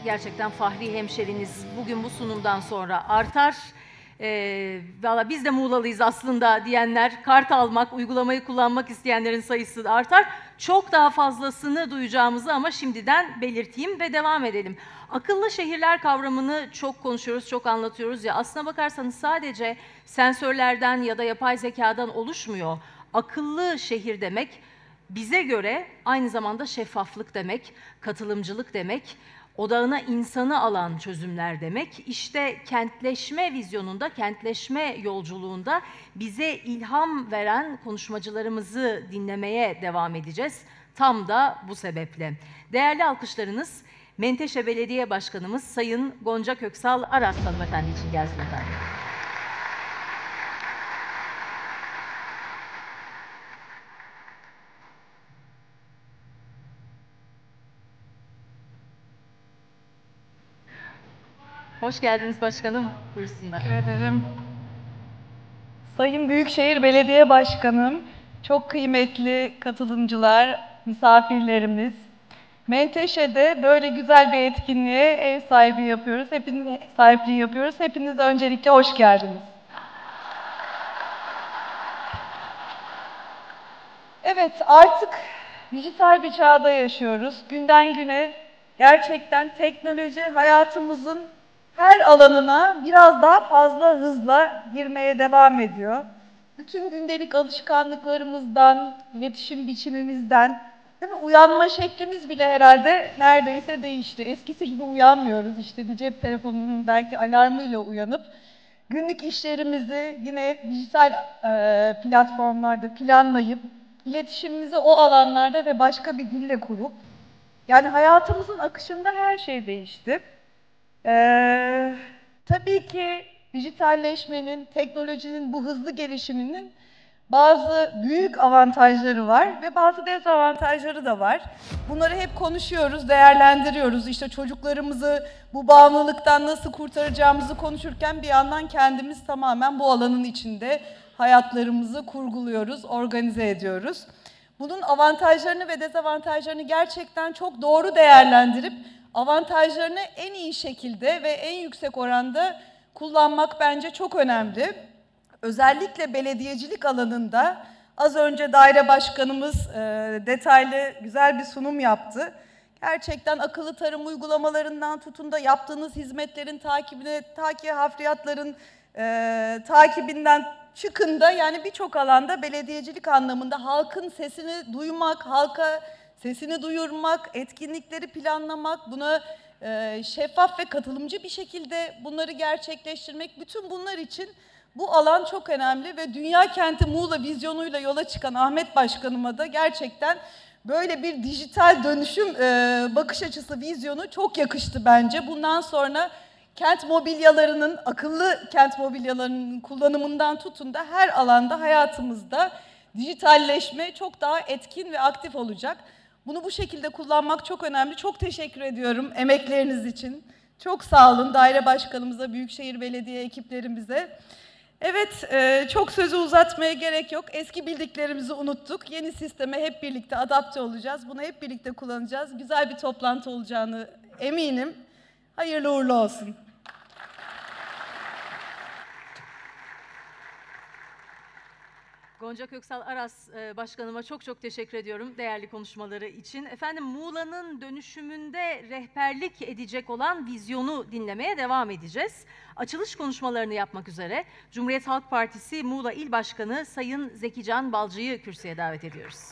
Gerçekten fahri hemşeriniz bugün bu sunumdan sonra artar. Valla biz de Muğlalıyız aslında diyenler, kart almak, uygulamayı kullanmak isteyenlerin sayısı artar. Çok daha fazlasını duyacağımızı ama şimdiden belirteyim ve devam edelim. Akıllı şehirler kavramını çok konuşuyoruz, çok anlatıyoruz ya. Aslına bakarsanız sadece sensörlerden ya da yapay zekadan oluşmuyor. Akıllı şehir demek bize göre aynı zamanda şeffaflık demek, katılımcılık demek, odağına insanı alan çözümler demek. İşte kentleşme vizyonunda, kentleşme yolculuğunda bize ilham veren konuşmacılarımızı dinlemeye devam edeceğiz. Tam da bu sebeple. Değerli alkışlarınız Menteşe Belediye Başkanımız Sayın Gonca Köksal Aras hanımefendi için gelsin efendim. Hoş geldiniz başkanım. Buyursunlar. Teşekkür ederim. Sayın Büyükşehir Belediye Başkanım, çok kıymetli katılımcılar, misafirlerimiz. Menteşe'de böyle güzel bir etkinliğe ev sahipliği yapıyoruz. Hepiniz öncelikle hoş geldiniz. Evet, artık dijital bir çağda yaşıyoruz. Günden güne gerçekten teknoloji hayatımızın her alanına biraz daha fazla hızla girmeye devam ediyor. Bütün gündelik alışkanlıklarımızdan, iletişim biçimimizden, değil mi? Uyanma şeklimiz bile herhalde neredeyse değişti. Eskisi gibi uyanmıyoruz. İşte bir cep telefonunun belki alarmıyla uyanıp günlük işlerimizi yine dijital platformlarda planlayıp iletişimimizi o alanlarda ve başka bir dille kurup yani hayatımızın akışında her şey değişti. Tabii ki dijitalleşmenin, teknolojinin bu hızlı gelişiminin bazı büyük avantajları var ve bazı dezavantajları da var. Bunları hep konuşuyoruz, değerlendiriyoruz. İşte çocuklarımızı bu bağımlılıktan nasıl kurtaracağımızı konuşurken bir yandan kendimiz tamamen bu alanın içinde hayatlarımızı kurguluyoruz, organize ediyoruz. Bunun avantajlarını ve dezavantajlarını gerçekten çok doğru değerlendirip avantajlarını en iyi şekilde ve en yüksek oranda kullanmak bence çok önemli. Özellikle belediyecilik alanında az önce daire başkanımız detaylı güzel bir sunum yaptı. Gerçekten akıllı tarım uygulamalarından tutun da yaptığınız hizmetlerin takibine, hafriyatların takibinden çıkın da yani birçok alanda belediyecilik anlamında halkın sesini duymak, halka sesini duyurmak, etkinlikleri planlamak, buna şeffaf ve katılımcı bir şekilde bunları gerçekleştirmek, bütün bunlar için bu alan çok önemli ve Dünya Kenti Muğla vizyonuyla yola çıkan Ahmet Başkanıma da gerçekten böyle bir dijital dönüşüm bakış açısı, vizyonu çok yakıştı bence. Bundan sonra kent mobilyalarının, akıllı kent mobilyalarının kullanımından tutun da her alanda hayatımızda dijitalleşme çok daha etkin ve aktif olacak. Bunu bu şekilde kullanmak çok önemli. Çok teşekkür ediyorum emekleriniz için. Çok sağ olun daire başkanımıza, Büyükşehir Belediye ekiplerimize. Evet, çok sözü uzatmaya gerek yok. Eski bildiklerimizi unuttuk. Yeni sisteme hep birlikte adapte olacağız. Bunu hep birlikte kullanacağız. Güzel bir toplantı olacağını eminim. Hayırlı uğurlu olsun. Gonca Köksal Aras Başkanıma çok teşekkür ediyorum değerli konuşmaları için. Efendim Muğla'nın dönüşümünde rehberlik edecek olan vizyonu dinlemeye devam edeceğiz. Açılış konuşmalarını yapmak üzere Cumhuriyet Halk Partisi Muğla İl Başkanı Sayın Zekican Balcı'yı kürsüye davet ediyoruz.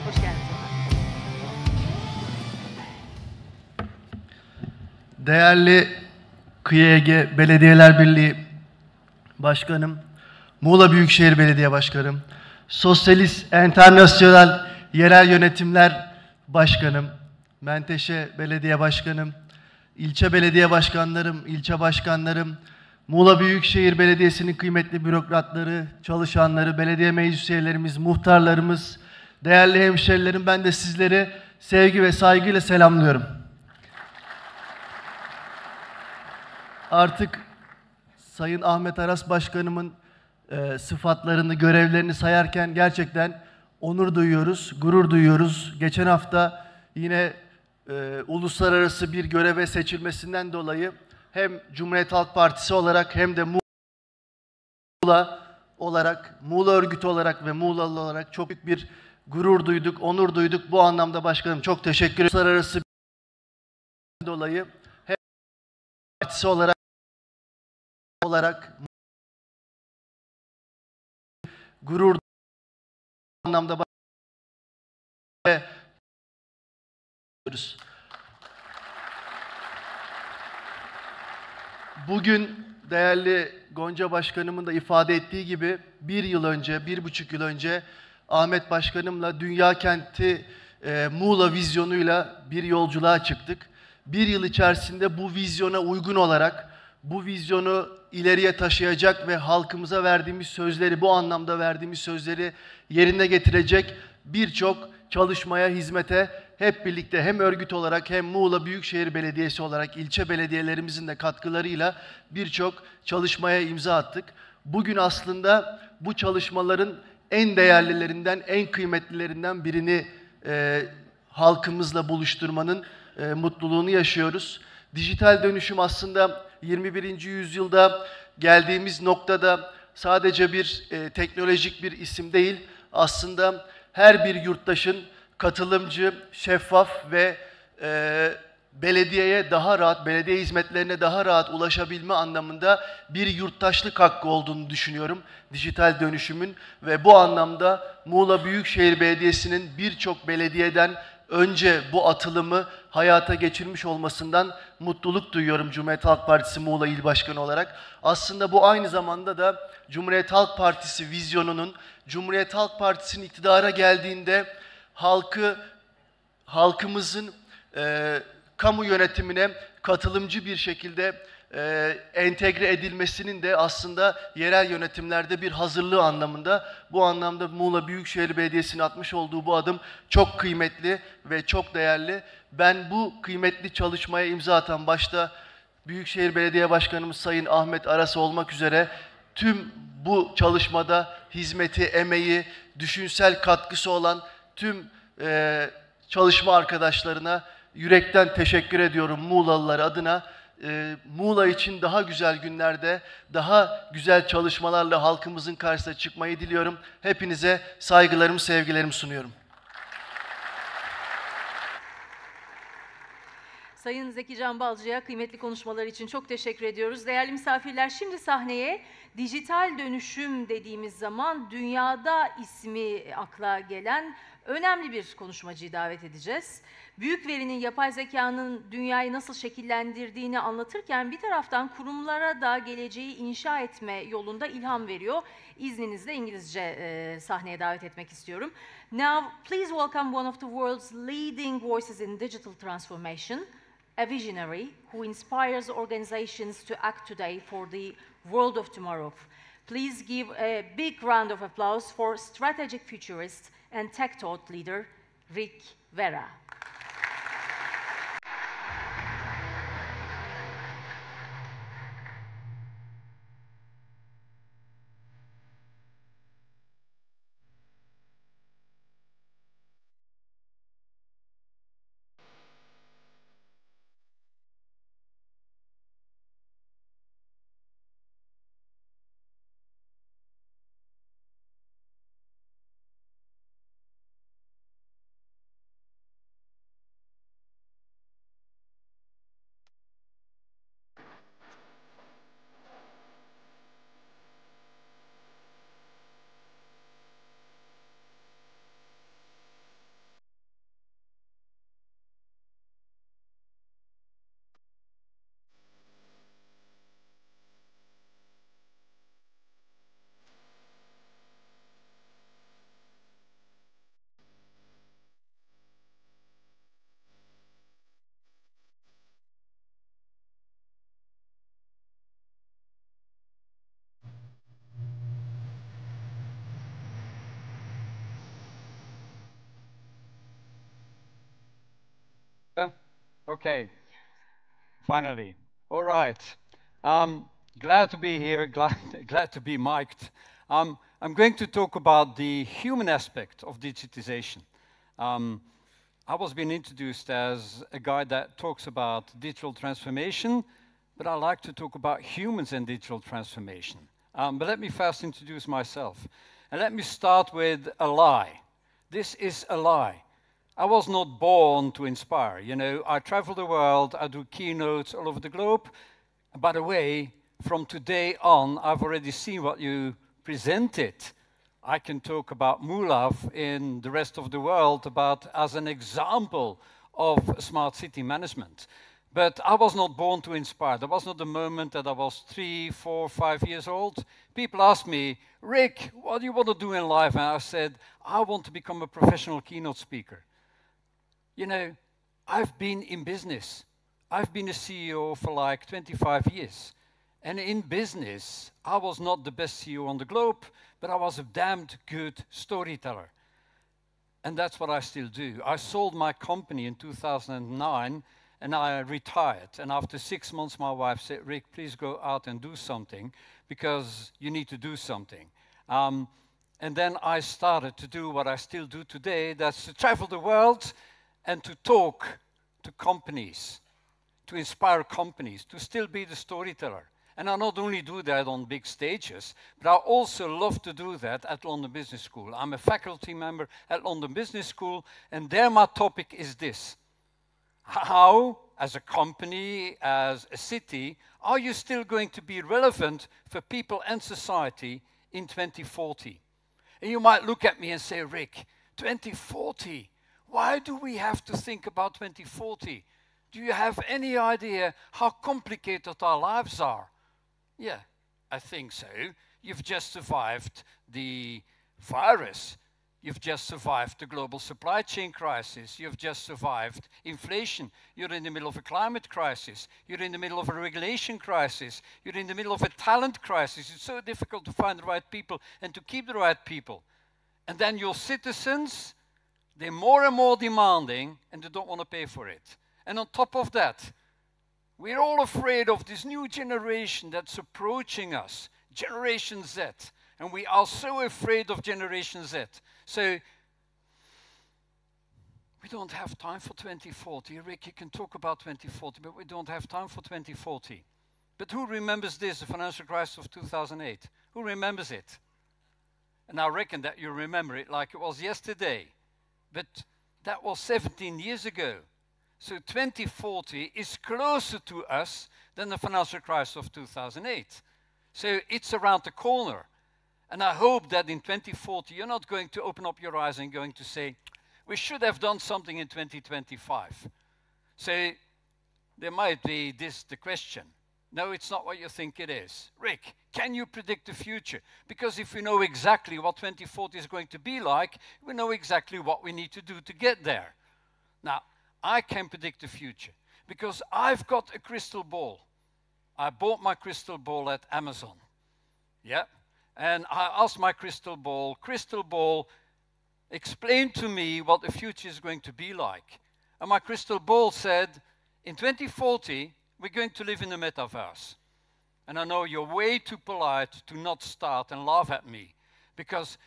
Hoş geldiniz. Değerli KİEG Belediyeler Birliği Başkanım, Muğla Büyükşehir Belediye Başkanım, Sosyalist Enternasyonel Yerel Yönetimler Başkanım, Menteşe Belediye Başkanım, ilçe belediye başkanlarım, ilçe başkanlarım, Muğla Büyükşehir Belediyesi'nin kıymetli bürokratları, çalışanları, belediye meclis üyelerimiz, muhtarlarımız, değerli hemşerilerim, ben de sizleri sevgi ve saygıyla selamlıyorum. Artık Sayın Ahmet Aras Başkanımın sıfatlarını, görevlerini sayarken gerçekten onur duyuyoruz, gurur duyuyoruz. Geçen hafta yine uluslararası bir göreve seçilmesinden dolayı hem Cumhuriyet Halk Partisi olarak hem de Muğla olarak, Muğla örgütü olarak ve Muğlalı olarak çok büyük bir gurur duyduk, onur duyduk. Bu anlamda başkanım çok teşekkür ederim. Uluslararası dolayı hem partisi olarak gurur anlamda bugün değerli Gonca Başkanımın da ifade ettiği gibi bir yıl önce, 1,5 yıl önce Ahmet Başkanımla Dünya Kenti Muğla vizyonuyla bir yolculuğa çıktık. Bir yıl içerisinde bu vizyona uygun olarak, bu vizyonu ileriye taşıyacak ve halkımıza verdiğimiz sözleri, bu anlamda verdiğimiz sözleri yerine getirecek birçok çalışmaya, hizmete hep birlikte hem örgüt olarak hem Muğla Büyükşehir Belediyesi olarak ilçe belediyelerimizin de katkılarıyla birçok çalışmaya imza attık. Bugün aslında bu çalışmaların en değerlilerinden, en kıymetlilerinden birini halkımızla buluşturmanın mutluluğunu yaşıyoruz. Dijital dönüşüm aslında 21. yüzyılda geldiğimiz noktada sadece bir teknolojik bir isim değil, aslında her bir yurttaşın katılımcı, şeffaf ve belediyeye daha rahat, belediye hizmetlerine daha rahat ulaşabilme anlamında bir yurttaşlık hakkı olduğunu düşünüyorum dijital dönüşümün ve bu anlamda Muğla Büyükşehir Belediyesi'nin birçok belediyeden önce bu atılımı hayata geçirmiş olmasından mutluluk duyuyorum Cumhuriyet Halk Partisi Muğla İl Başkanı olarak. Aslında bu aynı zamanda da Cumhuriyet Halk Partisi vizyonunun, Cumhuriyet Halk Partisi'nin iktidara geldiğinde halkımızın kamu yönetimine katılımcı bir şekilde entegre edilmesinin de aslında yerel yönetimlerde bir hazırlığı anlamında. Bu anlamda Muğla Büyükşehir Belediyesi'nin atmış olduğu bu adım çok kıymetli ve çok değerli. Ben bu kıymetli çalışmaya imza atan başta Büyükşehir Belediye Başkanımız Sayın Ahmet Aras olmak üzere tüm bu çalışmada hizmeti, emeği, düşünsel katkısı olan tüm çalışma arkadaşlarına yürekten teşekkür ediyorum Muğlalılar adına. Muğla için daha güzel günlerde, daha güzel çalışmalarla halkımızın karşısına çıkmayı diliyorum. Hepinize saygılarımı, sevgilerimi sunuyorum. Sayın Zeki Can Balcı'ya kıymetli konuşmalar için çok teşekkür ediyoruz. Değerli misafirler, şimdi sahneye dijital dönüşüm dediğimiz zaman dünyada ismi akla gelen önemli bir konuşmacıyı davet edeceğiz. Büyük verinin, yapay zekanın dünyayı nasıl şekillendirdiğini anlatırken bir taraftan kurumlara da geleceği inşa etme yolunda ilham veriyor. İzninizle İngilizce sahneye davet etmek istiyorum. Now, please welcome one of the world's leading voices in digital transformation, a visionary who inspires organizations to act today for the world of tomorrow. Please give a big round of applause for strategic futurist and tech thought leader Rick Vera. Okay, finally. All right. Glad to be here, glad to be mic'd. I'm going to talk about the human aspect of digitization. I was being introduced as a guy that talks about digital transformation, but I like to talk about humans and digital transformation. But let me first introduce myself. And let me start with a lie. This is a lie. I was not born to inspire. You know, I travel the world, I do keynotes all over the globe. By the way, from today on, I've already seen what you presented. I can talk about Mulaf in the rest of the world as an example of smart city management. But I was not born to inspire. There was not a moment that I was 3, 4, 5 years old. People asked me, Rick, what do you want to do in life? And I said, I want to become a professional keynote speaker. You know, I've been in business. I've been a CEO for like 25 years. And in business, I was not the best CEO on the globe, but I was a damned good storyteller. And that's what I still do. I sold my company in 2009, and I retired. And after 6 months, my wife said, Rick, please go out and do something, because you need to do something. And then I started to do what I still do today, that's to travel the world and to talk to companies, to inspire companies, to still be the storyteller. And I not only do that on big stages, but I also love to do that at London Business School. I'm a faculty member at London Business School, and there my topic is this. How, as a company, as a city, are you still going to be relevant for people and society in 2040? And you might look at me and say, Rick, 2040, why do we have to think about 2040? Do you have any idea how complicated our lives are? Yeah, I think so. You've just survived the virus. You've just survived the global supply chain crisis. You've just survived inflation. You're in the middle of a climate crisis. You're in the middle of a regulation crisis. You're in the middle of a talent crisis. It's so difficult to find the right people and to keep the right people. And then your citizens, they're more and more demanding, and they don't want to pay for it. And on top of that, we're all afraid of this new generation that's approaching us, Generation Z. And we are so afraid of Generation Z. So we don't have time for 2040. Rick, you can talk about 2040, but we don't have time for 2040. But who remembers this, the financial crisis of 2008? Who remembers it? And I reckon that you remember it like it was yesterday. But that was 17 years ago. So 2040 is closer to us than the financial crisis of 2008. So it's around the corner. And I hope that in 2040 you're not going to open up your eyes and going to say, we should have done something in 2025. So there might be the question. No, it's not what you think it is. Rick, can you predict the future? Because if we know exactly what 2040 is going to be like, we know exactly what we need to do to get there. Now, I can predict the future because I've got a crystal ball. I bought my crystal ball at Amazon. Yeah. And I asked my crystal ball, explain to me what the future is going to be like. And my crystal ball said, in 2040, we're going to live in the metaverse. And I know you're way too polite to not start and laugh at me. Because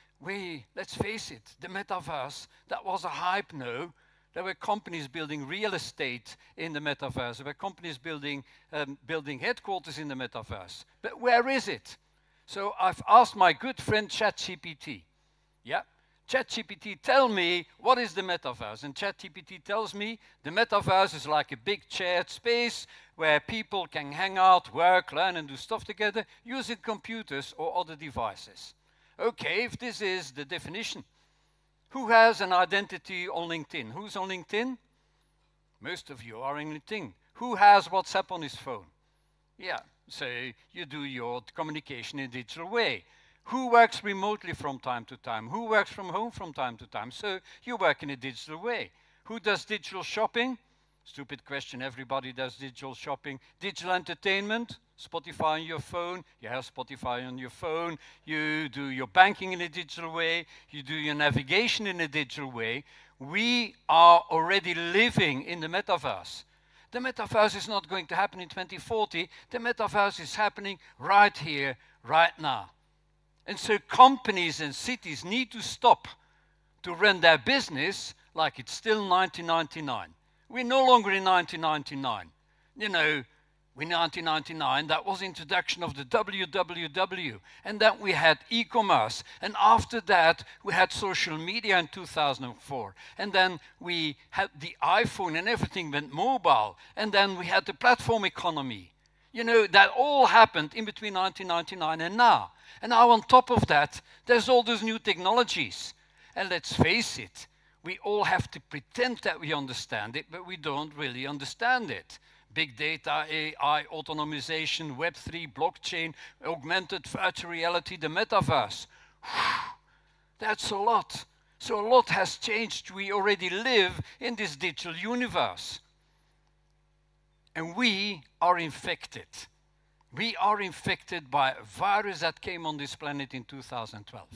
let's face it, the metaverse, that was a hype, no? There were companies building real estate in the metaverse. There were companies building headquarters in the metaverse. But where is it? So I've asked my good friend ChatGPT. Yeah, ChatGPT, tell me what is the metaverse? And ChatGPT tells me the metaverse is like a big shared space where people can hang out, work, learn, and do stuff together using computers or other devices. Okay, if this is the definition. Who has an identity on LinkedIn? Who's on LinkedIn? Most of you are on LinkedIn. Who has WhatsApp on his phone? Yeah, so you do your communication in a digital way. Who works remotely from time to time? Who works from home from time to time? So you work in a digital way. Who does digital shopping? Stupid question, everybody does digital shopping. Digital entertainment? Spotify on your phone, you have Spotify on your phone, you do your banking in a digital way, you do your navigation in a digital way. We are already living in the metaverse. The metaverse is not going to happen in 2040, the metaverse is happening right here, right now. And so companies and cities need to stop to run their business like it's still 1999. We're no longer in 1999. You know, in 1999, that was introduction of the www, and then we had e-commerce, and after that, we had social media in 2004, and then we had the iPhone and everything went mobile, and then we had the platform economy. You know, that all happened in between 1999 and now. And now on top of that, there's all those new technologies. And let's face it, we all have to pretend that we understand it, but we don't really understand it. Big data, AI, autonomization, Web3, blockchain, augmented virtual reality, the metaverse. That's a lot. So a lot has changed. We already live in this digital universe. And we are infected. We are infected by a virus that came on this planet in 2012.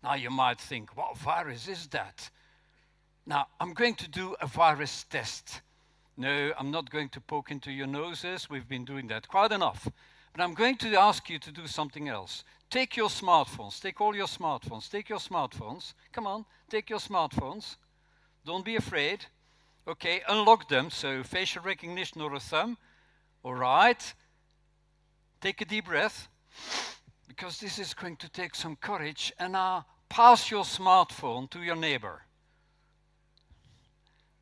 Now you might think, what virus is that? Now, I'm going to do a virus test. No, I'm not going to poke into your noses. We've been doing that quite enough. But I'm going to ask you to do something else. Take your smartphones. Take all your smartphones. Take your smartphones. Come on, take your smartphones. Don't be afraid. Okay, unlock them. So facial recognition or a thumb. All right. Take a deep breath, because this is going to take some courage. And now pass your smartphone to your neighbor.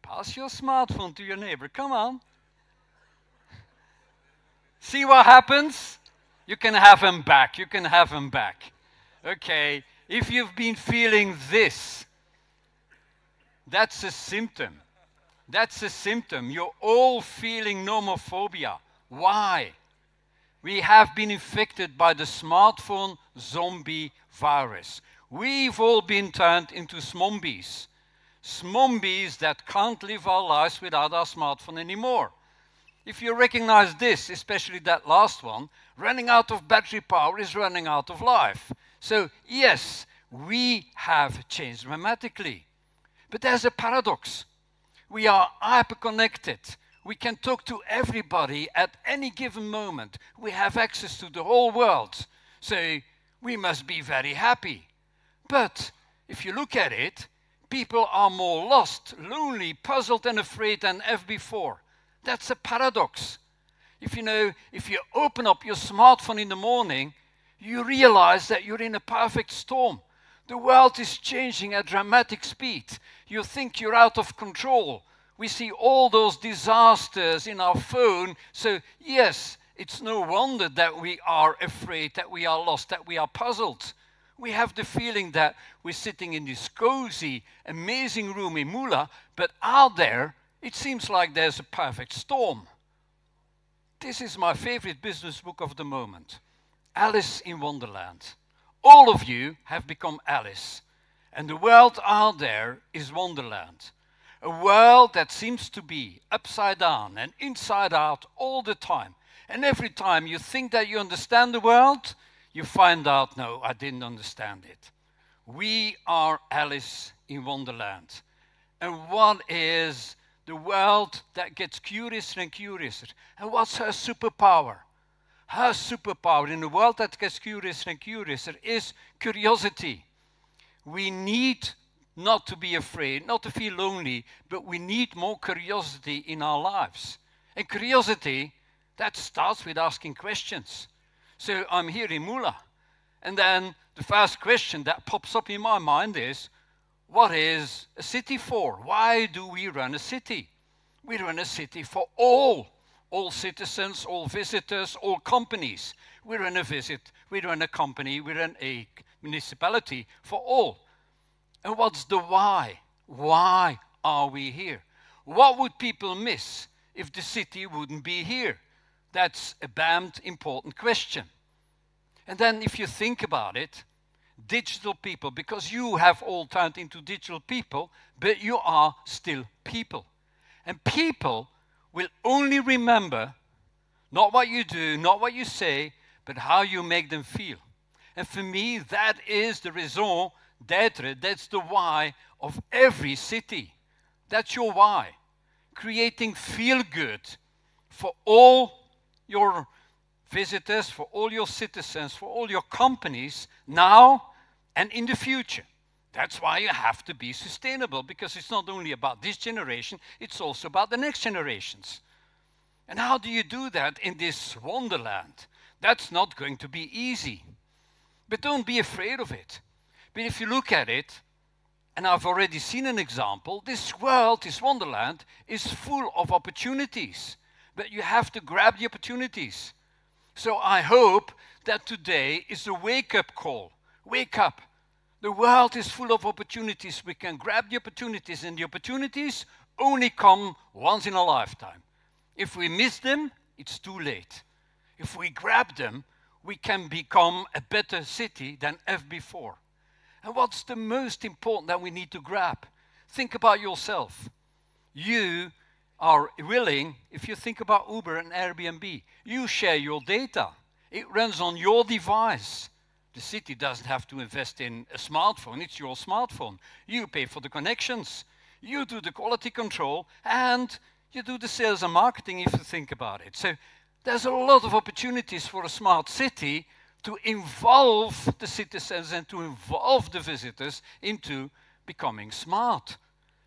Pass your smartphone to your neighbor. Come on. See what happens? You can have him back. You can have him back. Okay. If you've been feeling this, that's a symptom. That's a symptom. You're all feeling nomophobia. Why? We have been infected by the smartphone zombie virus. We've all been turned into smombies. Smombies that can't live our lives without our smartphone anymore. If you recognize this, especially that last one, running out of battery power is running out of life. So yes, we have changed dramatically. But there's a paradox. We are hyper-connected. We can talk to everybody at any given moment. We have access to the whole world. So we must be very happy. But if you look at it, people are more lost, lonely, puzzled and afraid than ever before. That's a paradox. If you open up your smartphone in the morning, you realize that you're in a perfect storm. The world is changing at dramatic speed. You think you're out of control. We see all those disasters in our phone. So yes, it's no wonder that we are afraid, that we are lost, that we are puzzled. We have the feeling that we're sitting in this cozy, amazing room in Mula, but out there, it seems like there's a perfect storm. This is my favorite business book of the moment, Alice in Wonderland. All of you have become Alice, and the world out there is Wonderland. A world that seems to be upside down and inside out all the time. And every time you think that you understand the world, you find out, no, I didn't understand it. We are Alice in Wonderland. And what is the world that gets curiouser and curiouser? And what's her superpower? Her superpower in a world that gets curiouser and curiouser is curiosity. We need not to be afraid, not to feel lonely, but we need more curiosity in our lives. And curiosity, that starts with asking questions. So I'm here in Mula, and then the first question that pops up in my mind is, what is a city for? Why do we run a city? We run a city for all citizens, all visitors, all companies. We run a company, we run a municipality for all. And what's the why? Why are we here? What would people miss if the city wouldn't be here? That's a damned important question. And then if you think about it, digital people, because you have all turned into digital people, but you are still people. And people will only remember not what you do, not what you say, but how you make them feel. And for me, that is the raison d'être, that's the why of every city. That's your why. Creating feel good for all your visitors, for all your citizens, for all your companies, now and in the future. That's why you have to be sustainable, because it's not only about this generation, it's also about the next generations. And how do you do that in this wonderland? That's not going to be easy. But don't be afraid of it. But if you look at it, and I've already seen an example, this world, this wonderland, is full of opportunities. But you have to grab the opportunities. So I hope that today is a wake-up call. Wake up. The world is full of opportunities. We can grab the opportunities, and the opportunities only come once in a lifetime. If we miss them, it's too late. If we grab them, we can become a better city than ever before. And what's the most important that we need to grab? Think about yourself. You are willing, if you think about Uber and Airbnb, you share your data. It runs on your device. The city doesn't have to invest in a smartphone, it's your smartphone. You pay for the connections, you do the quality control, and you do the sales and marketing if you think about it. So there's a lot of opportunities for a smart city to involve the citizens and to involve the visitors into becoming smart.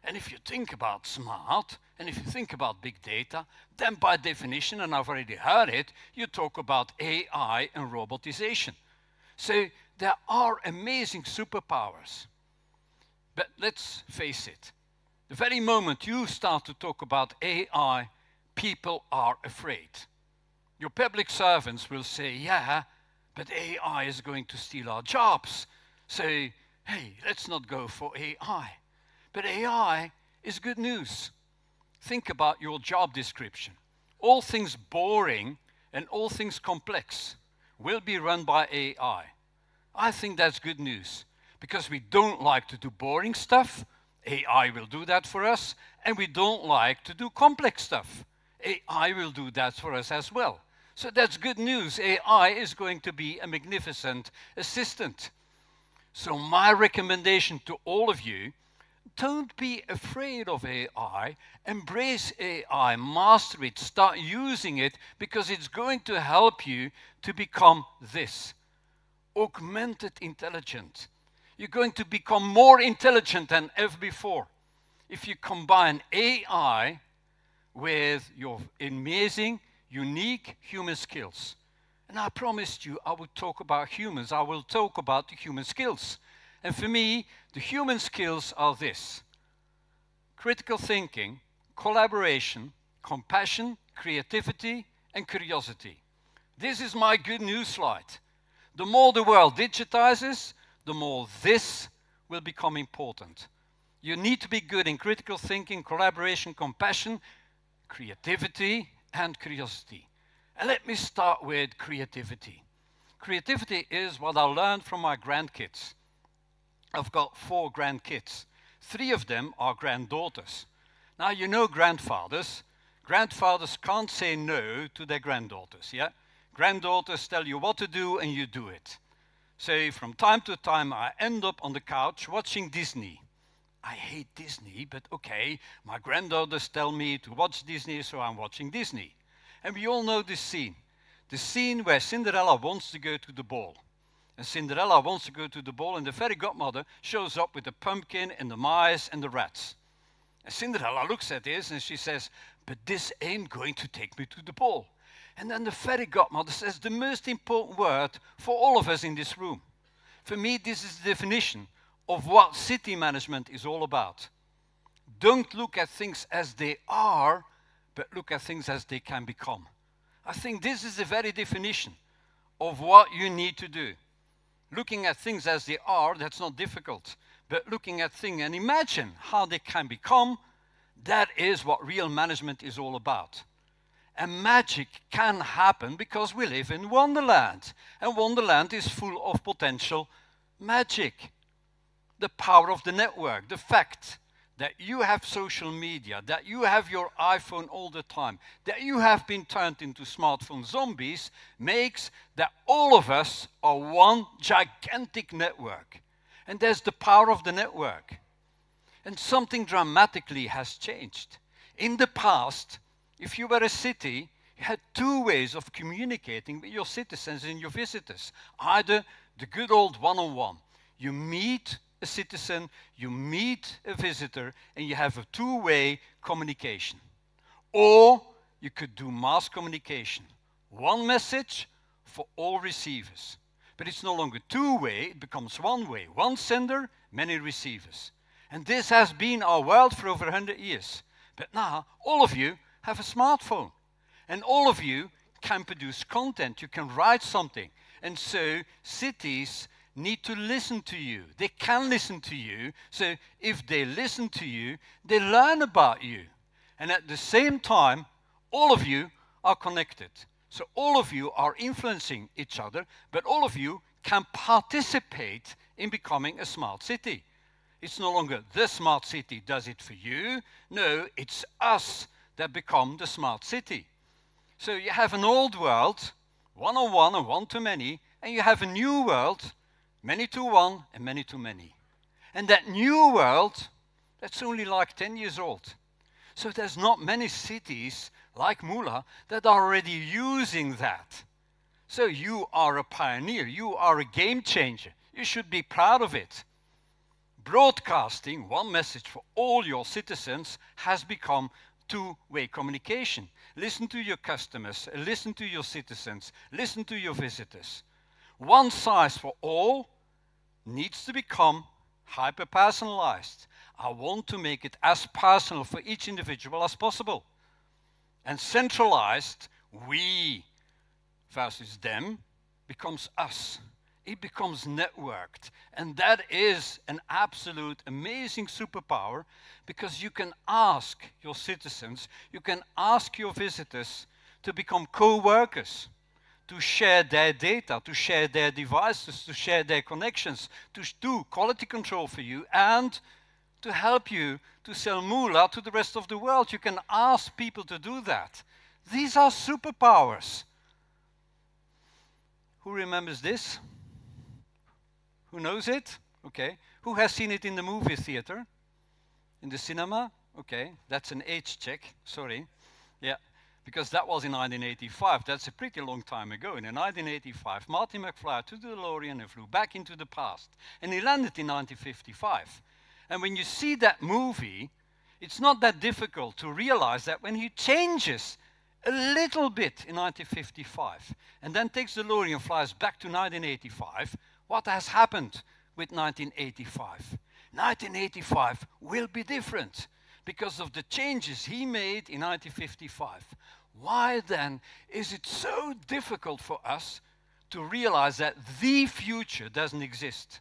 And if you think about smart, and if you think about big data, then by definition, and I've already heard it, you talk about AI and robotization. So there are amazing superpowers. But let's face it, the very moment you start to talk about AI, people are afraid. Your public servants will say, yeah, but AI is going to steal our jobs. So, hey, let's not go for AI. But AI is good news. Think about your job description. All things boring and all things complex will be run by AI. I think that's good news, because we don't like to do boring stuff. AI will do that for us. And we don't like to do complex stuff. AI will do that for us as well. So that's good news. AI is going to be a magnificent assistant. So my recommendation to all of you, don't be afraid of AI. Embrace AI, master it, start using it, because it's going to help you to become this. Augmented intelligence. You're going to become more intelligent than ever before. If you combine AI with your amazing, unique human skills. And I promised you I would talk about humans. I will talk about the human skills. And for me, the human skills are this: critical thinking, collaboration, compassion, creativity, and curiosity. This is my good news slide. The more the world digitizes, the more this will become important. You need to be good in critical thinking, collaboration, compassion, creativity, and curiosity. And let me start with creativity. Creativity is what I learned from my grandkids. I've got 4 grandkids. 3 of them are granddaughters. Now, you know grandfathers. Grandfathers can't say no to their granddaughters, yeah? Granddaughters tell you what to do and you do it. So from time to time I end up on the couch watching Disney. I hate Disney, but okay, my granddaughters tell me to watch Disney, so I'm watching Disney. And we all know this scene. The scene where Cinderella wants to go to the ball. And Cinderella wants to go to the ball, and the fairy godmother shows up with the pumpkin and the mice and the rats. And Cinderella looks at this and she says, but this ain't going to take me to the ball. And then the fairy godmother says the most important word for all of us in this room. For me, this is the definition of what city management is all about. Don't look at things as they are, but look at things as they can become. I think this is the very definition of what you need to do. Looking at things as they are, that's not difficult. But looking at things and imagine how they can become, that is what real management is all about. And magic can happen because we live in Wonderland. And Wonderland is full of potential magic. The power of the network, the fact that you have social media, that you have your iPhone all the time, that you have been turned into smartphone zombies, makes that all of us are one gigantic network. And there's the power of the network. And something dramatically has changed. In the past, if you were a city, You had two ways of communicating with your citizens and your visitors. Either the good old one-on-one. You meet a citizen, you meet a visitor, and you have a two-way communication. Or you could do mass communication. One message for all receivers. But it's no longer two-way, it becomes one-way. One sender, many receivers. And this has been our world for over 100 years. But now, all of you have a smartphone. And all of you can produce content. You can write something. And so, cities need to listen to you. They can listen to you. So, if they listen to you, they learn about you. And at the same time, all of you are connected. So all of you are influencing each other, but all of you can participate in becoming a smart city. It's no longer the smart city does it for you. No, it's us that become the smart city. So you have an old world, one-on-one and one-to-many, and you have a new world, many-to-one and many-to-many. And that new world, that's only like 10 years old. So there's not many cities like Mula that are already using that. So you are a pioneer, you are a game changer. You should be proud of it. Broadcasting one message for all your citizens has become two-way communication. Listen to your customers, listen to your citizens, listen to your visitors. One size for all needs to become hyper-personalized. I want to make it as personal for each individual as possible. And centralized, we versus them, becomes us. It becomes networked. And that is an absolute amazing superpower, because you can ask your citizens, you can ask your visitors to become co-workers, to share their data, to share their devices, to share their connections, to do quality control for you, and to help you to sell Mula to the rest of the world. You can ask people to do that. These are superpowers. Who remembers this? Who knows it? Okay. Who has seen it in the movie theater? In the cinema? Okay, that's an age check, sorry. Yeah, because that was in 1985. That's a pretty long time ago. And in 1985, Marty McFly took the DeLorean and flew back into the past. And he landed in 1955. And when you see that movie, it's not that difficult to realize that when he changes a little bit in 1955 and then takes the DeLorean and flies back to 1985, what has happened with 1985? 1985 will be different because of the changes he made in 1955. Why then is it so difficult for us to realize that the future doesn't exist?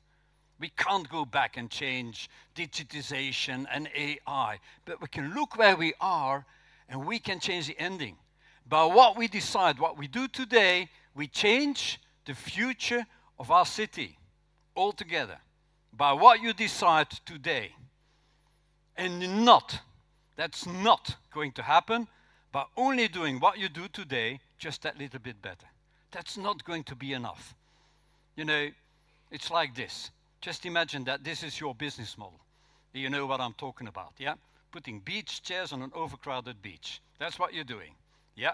We can't go back and change digitization and AI, but we can look where we are and we can change the ending. By what we decide, what we do today, we change the future of our city altogether. By what you decide today. And that's not going to happen by only doing what you do today just that little bit better. That's not going to be enough. You know, it's like this. Just imagine that this is your business model. You know what I'm talking about, yeah? Putting beach chairs on an overcrowded beach. That's what you're doing, yeah?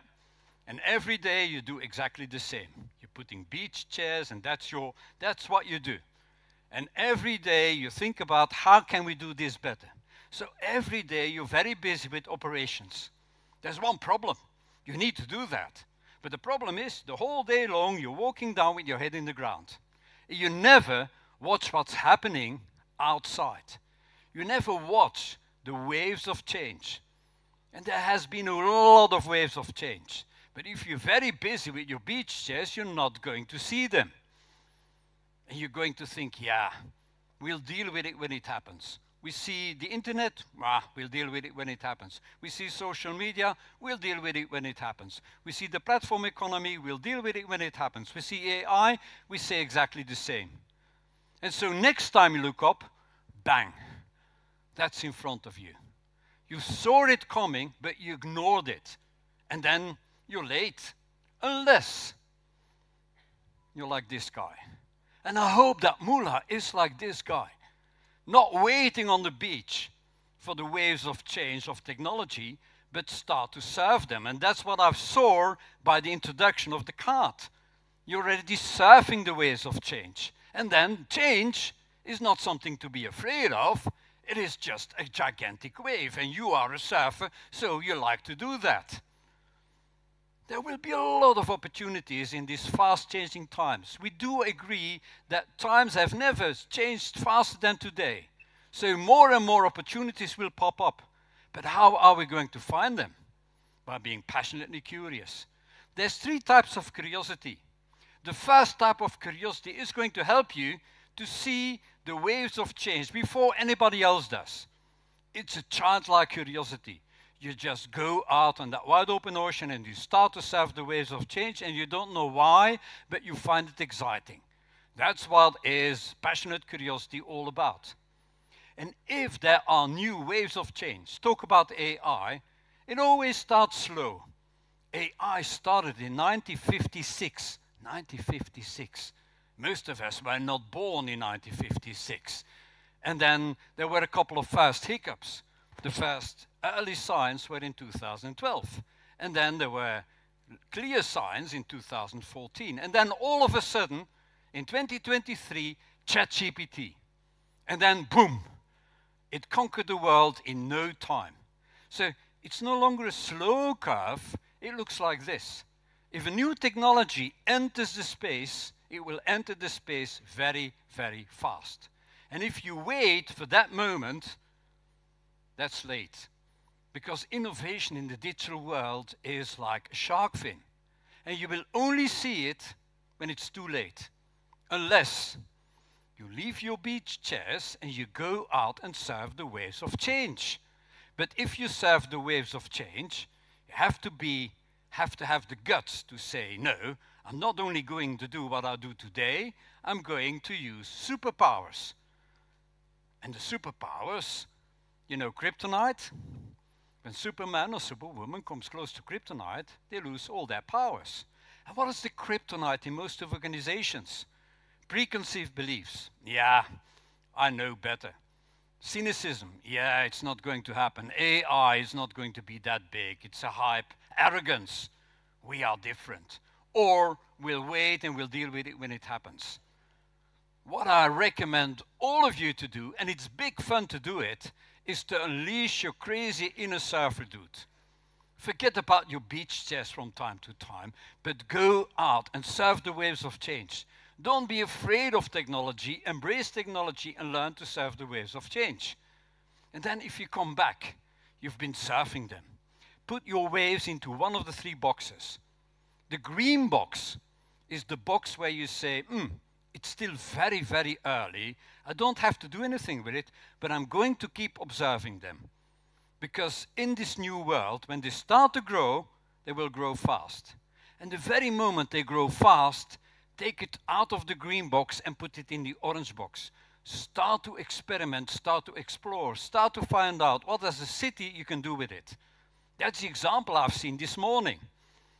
And every day you do exactly the same. You're putting beach chairs, and that's what you do. And every day you think about how can we do this better. So every day you're very busy with operations. There's one problem. You need to do that. But the problem is the whole day long you're walking down with your head in the ground. You never watch what's happening outside. You never watch the waves of change. And there has been a lot of waves of change. But if you're very busy with your beach chairs, you're not going to see them. And you're going to think, yeah, we'll deal with it when it happens. We see the internet, we'll deal with it when it happens. We see social media, we'll deal with it when it happens. We see the platform economy, we'll deal with it when it happens. We see AI, we say exactly the same. And so next time you look up, bang, that's in front of you. You saw it coming, but you ignored it. And then you're late, unless you're like this guy. And I hope that Mula is like this guy, not waiting on the beach for the waves of change of technology, but start to surf them. And that's what I saw by the introduction of the card. You're already surfing the waves of change. And then change is not something to be afraid of. It is just a gigantic wave, and you are a surfer, so you like to do that. There will be a lot of opportunities in these fast-changing times. We do agree that times have never changed faster than today. So more and more opportunities will pop up. But how are we going to find them? By being passionately curious. There's 3 types of curiosity. The first type of curiosity is going to help you to see the waves of change before anybody else does. It's a childlike curiosity. You just go out on that wide open ocean and you start to surf the waves of change, and you don't know why, but you find it exciting. That's what is passionate curiosity all about. And if there are new waves of change, talk about AI, it always starts slow. AI started in 1956. 1956. Most of us were not born in 1956. And then there were a couple of first hiccups. The first early signs were in 2012. And then there were clear signs in 2014. And then all of a sudden, in 2023, ChatGPT. And then boom, it conquered the world in no time. So it's no longer a slow curve, it looks like this. If a new technology enters the space, it will enter the space very, very fast. And if you wait for that moment, that's late. Because innovation in the digital world is like a shark fin. And you will only see it when it's too late. Unless you leave your beach chairs and you go out and surf the waves of change. But if you surf the waves of change, you have to have the guts to say, no, I'm not only going to do what I do today, I'm going to use superpowers. And the superpowers, you know, kryptonite. When Superman or Superwoman comes close to kryptonite, they lose all their powers. And what is the kryptonite in most of organizations? Preconceived beliefs. Yeah, I know better. Cynicism. Yeah, it's not going to happen. AI is not going to be that big. It's a hype. Arrogance. We are different. Or we'll wait and we'll deal with it when it happens. What I recommend all of you to do, and it's big fun to do it, is to unleash your crazy inner surfer dude. Forget about your beach chairs from time to time, but go out and surf the waves of change. Don't be afraid of technology, embrace technology and learn to surf the waves of change. And then if you come back, you've been surfing them. Put your waves into one of the 3 boxes. The green box is the box where you say, it's still very, very early. I don't have to do anything with it, but I'm going to keep observing them. Because in this new world, when they start to grow, they will grow fast. And the very moment they grow fast, take it out of the green box and put it in the orange box. Start to experiment, start to explore, start to find out what as a city you can do with it. That's the example I've seen this morning.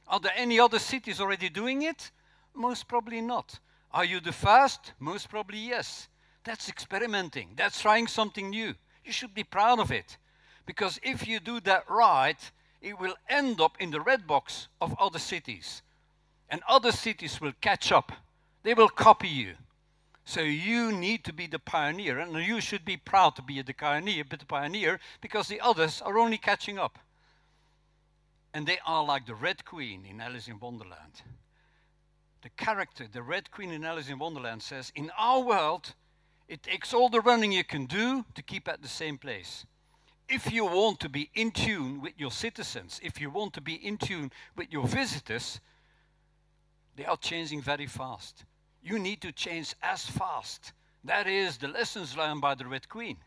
Are there any other cities already doing it? Most probably not. Are you the first? Most probably yes. That's experimenting. That's trying something new. You should be proud of it. Because if you do that right, it will end up in the red box of other cities. And other cities will catch up. They will copy you. So you need to be the pioneer. And you should be proud to be the pioneer, because the others are only catching up. And they are like the Red Queen in Alice in Wonderland. The character, the Red Queen in Alice in Wonderland says, in our world, it takes all the running you can do to keep at the same place. If you want to be in tune with your citizens, if you want to be in tune with your visitors, they are changing very fast. You need to change as fast. That is the lessons learned by the Red Queen.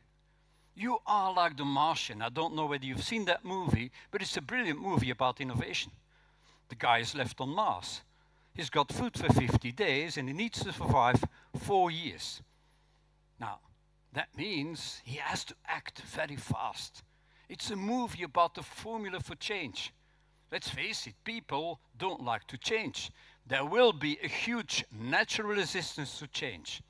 You are like the Martian. I don't know whether you've seen that movie, but it's a brilliant movie about innovation. The guy is left on Mars. He's got food for 50 days and he needs to survive 4 years. Now, that means he has to act very fast. It's a movie about the formula for change. Let's face it, people don't like to change. There will be a huge natural resistance to change.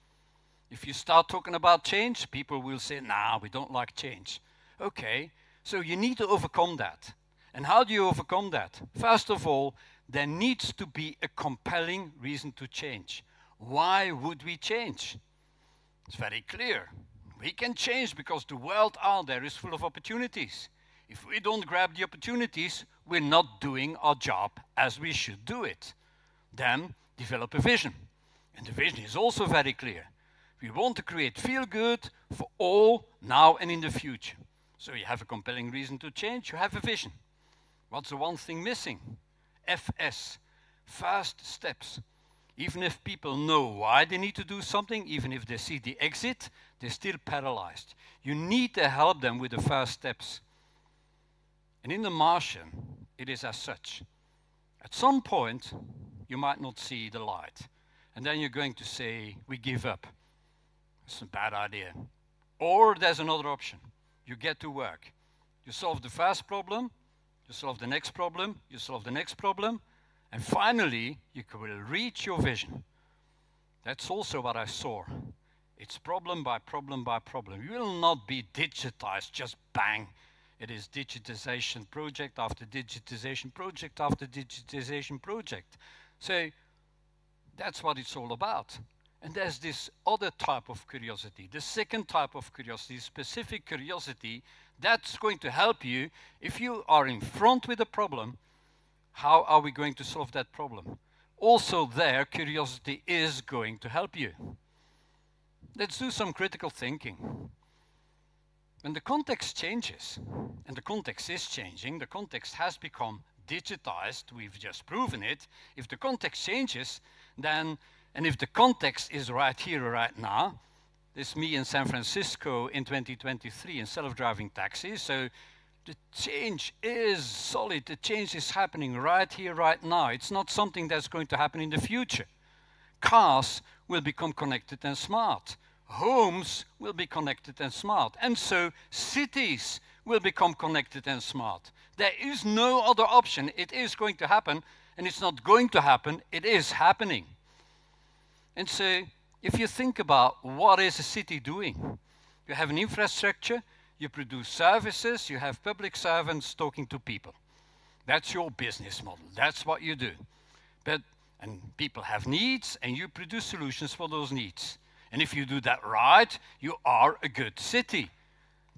If you start talking about change, people will say, nah, we don't like change. Okay, so you need to overcome that. And how do you overcome that? First of all, there needs to be a compelling reason to change. Why would we change? It's very clear. We can change because the world out there is full of opportunities. If we don't grab the opportunities, we're not doing our job as we should do it. Then develop a vision. And the vision is also very clear. We want to create feel-good for all now and in the future. So you have a compelling reason to change, you have a vision. What's the one thing missing? FS, first steps. Even if people know why they need to do something, even if they see the exit, they're still paralyzed. You need to help them with the first steps. And in The Martian, it is as such. At some point, you might not see the light. And then you're going to say, we give up. It's a bad idea. Or there's another option. You get to work. You solve the first problem, you solve the next problem, you solve the next problem, and finally, you will reach your vision. That's also what I saw. It's problem by problem by problem. You will not be digitized, just bang. It is digitization project after digitization project after digitization project. So that's what it's all about. And there's this other type of curiosity, the second type of curiosity, specific curiosity, that's going to help you if you are in front with a problem. How are we going to solve that problem? Also there, curiosity is going to help you. Let's do some critical thinking. When the context changes, and the context is changing, the context has become digitized, we've just proven it. If the context changes, then, and if the context is right here, right now, this is me in San Francisco in 2023 in self-driving taxis, so the change is solid, the change is happening right here, right now. It's not something that's going to happen in the future. Cars will become connected and smart. Homes will be connected and smart. And so cities will become connected and smart. There is no other option. It is going to happen, and it's not going to happen, it is happening. And so if you think about what is a city doing, you have an infrastructure, you produce services, you have public servants talking to people. That's your business model. That's what you do. And people have needs, and you produce solutions for those needs. And if you do that right, you are a good city.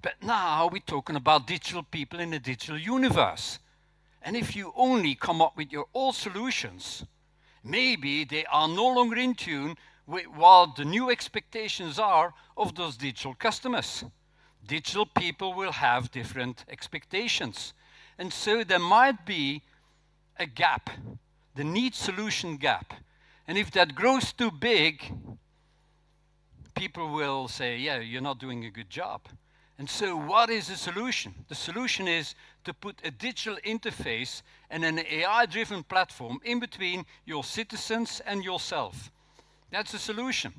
But now we're talking about digital people in a digital universe. And if you only come up with your old solutions, maybe they are no longer in tune with what the new expectations are of those digital customers. Digital people will have different expectations. And so there might be a gap, the need solution gap. And if that grows too big, people will say, yeah, you're not doing a good job. And so what is the solution? The solution is to put a digital interface and an AI-driven platform in between your citizens and yourself. That's the solution.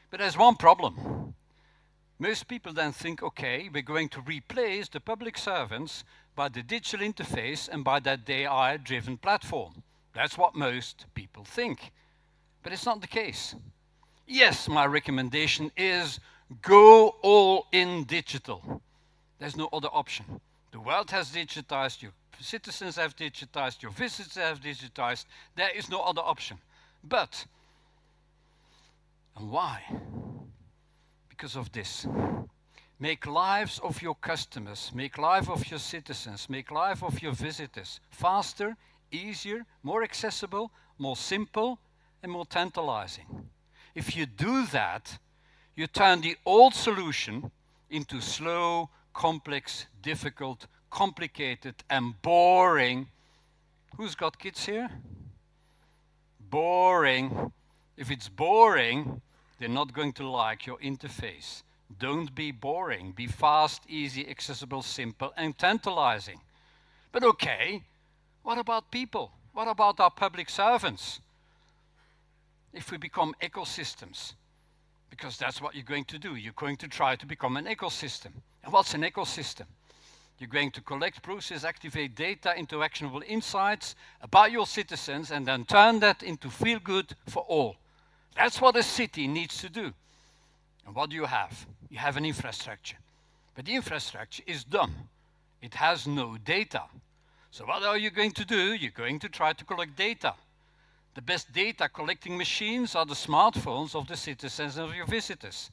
But there's one problem. Most people then think, okay, we're going to replace the public servants by the digital interface and by that AI-driven platform. That's what most people think. But it's not the case. Yes, my recommendation is go all in digital. There's no other option. The world has digitized, your citizens have digitized, your visitors have digitized. There is no other option. But, and why? Because of this. Make lives of your customers, make life of your citizens, make life of your visitors faster, easier, more accessible, more simple, and more tantalizing. If you do that, you turn the old solution into slow, complex, difficult, complicated, and boring. Who's got kids here? Boring. If it's boring, they're not going to like your interface. Don't be boring. Be fast, easy, accessible, simple, and tantalizing. But okay, what about people? What about our public servants? If we become ecosystems, because that's what you're going to do. You're going to try to become an ecosystem. And what's an ecosystem? You're going to collect, process, activate data into actionable insights about your citizens and then turn that into feel-good for all. That's what a city needs to do. And what do you have? You have an infrastructure. but the infrastructure is dumb. It has no data. So what are you going to do? You're going to try to collect data. The best data collecting machines are the smartphones of the citizens and of your visitors.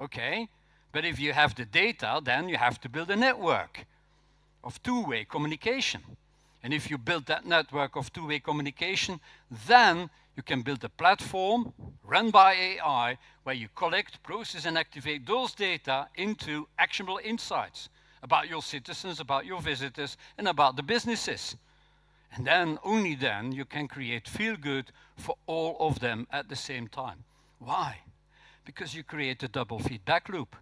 Okay, but if you have the data, then you have to build a network of two-way communication. And if you build that network of two-way communication, then you can build a platform run by AI where you collect, process, and activate those data into actionable insights about your citizens, about your visitors, and about the businesses. And then, only then, you can create feel-good for all of them at the same time. Why? Because you create a double feedback loop.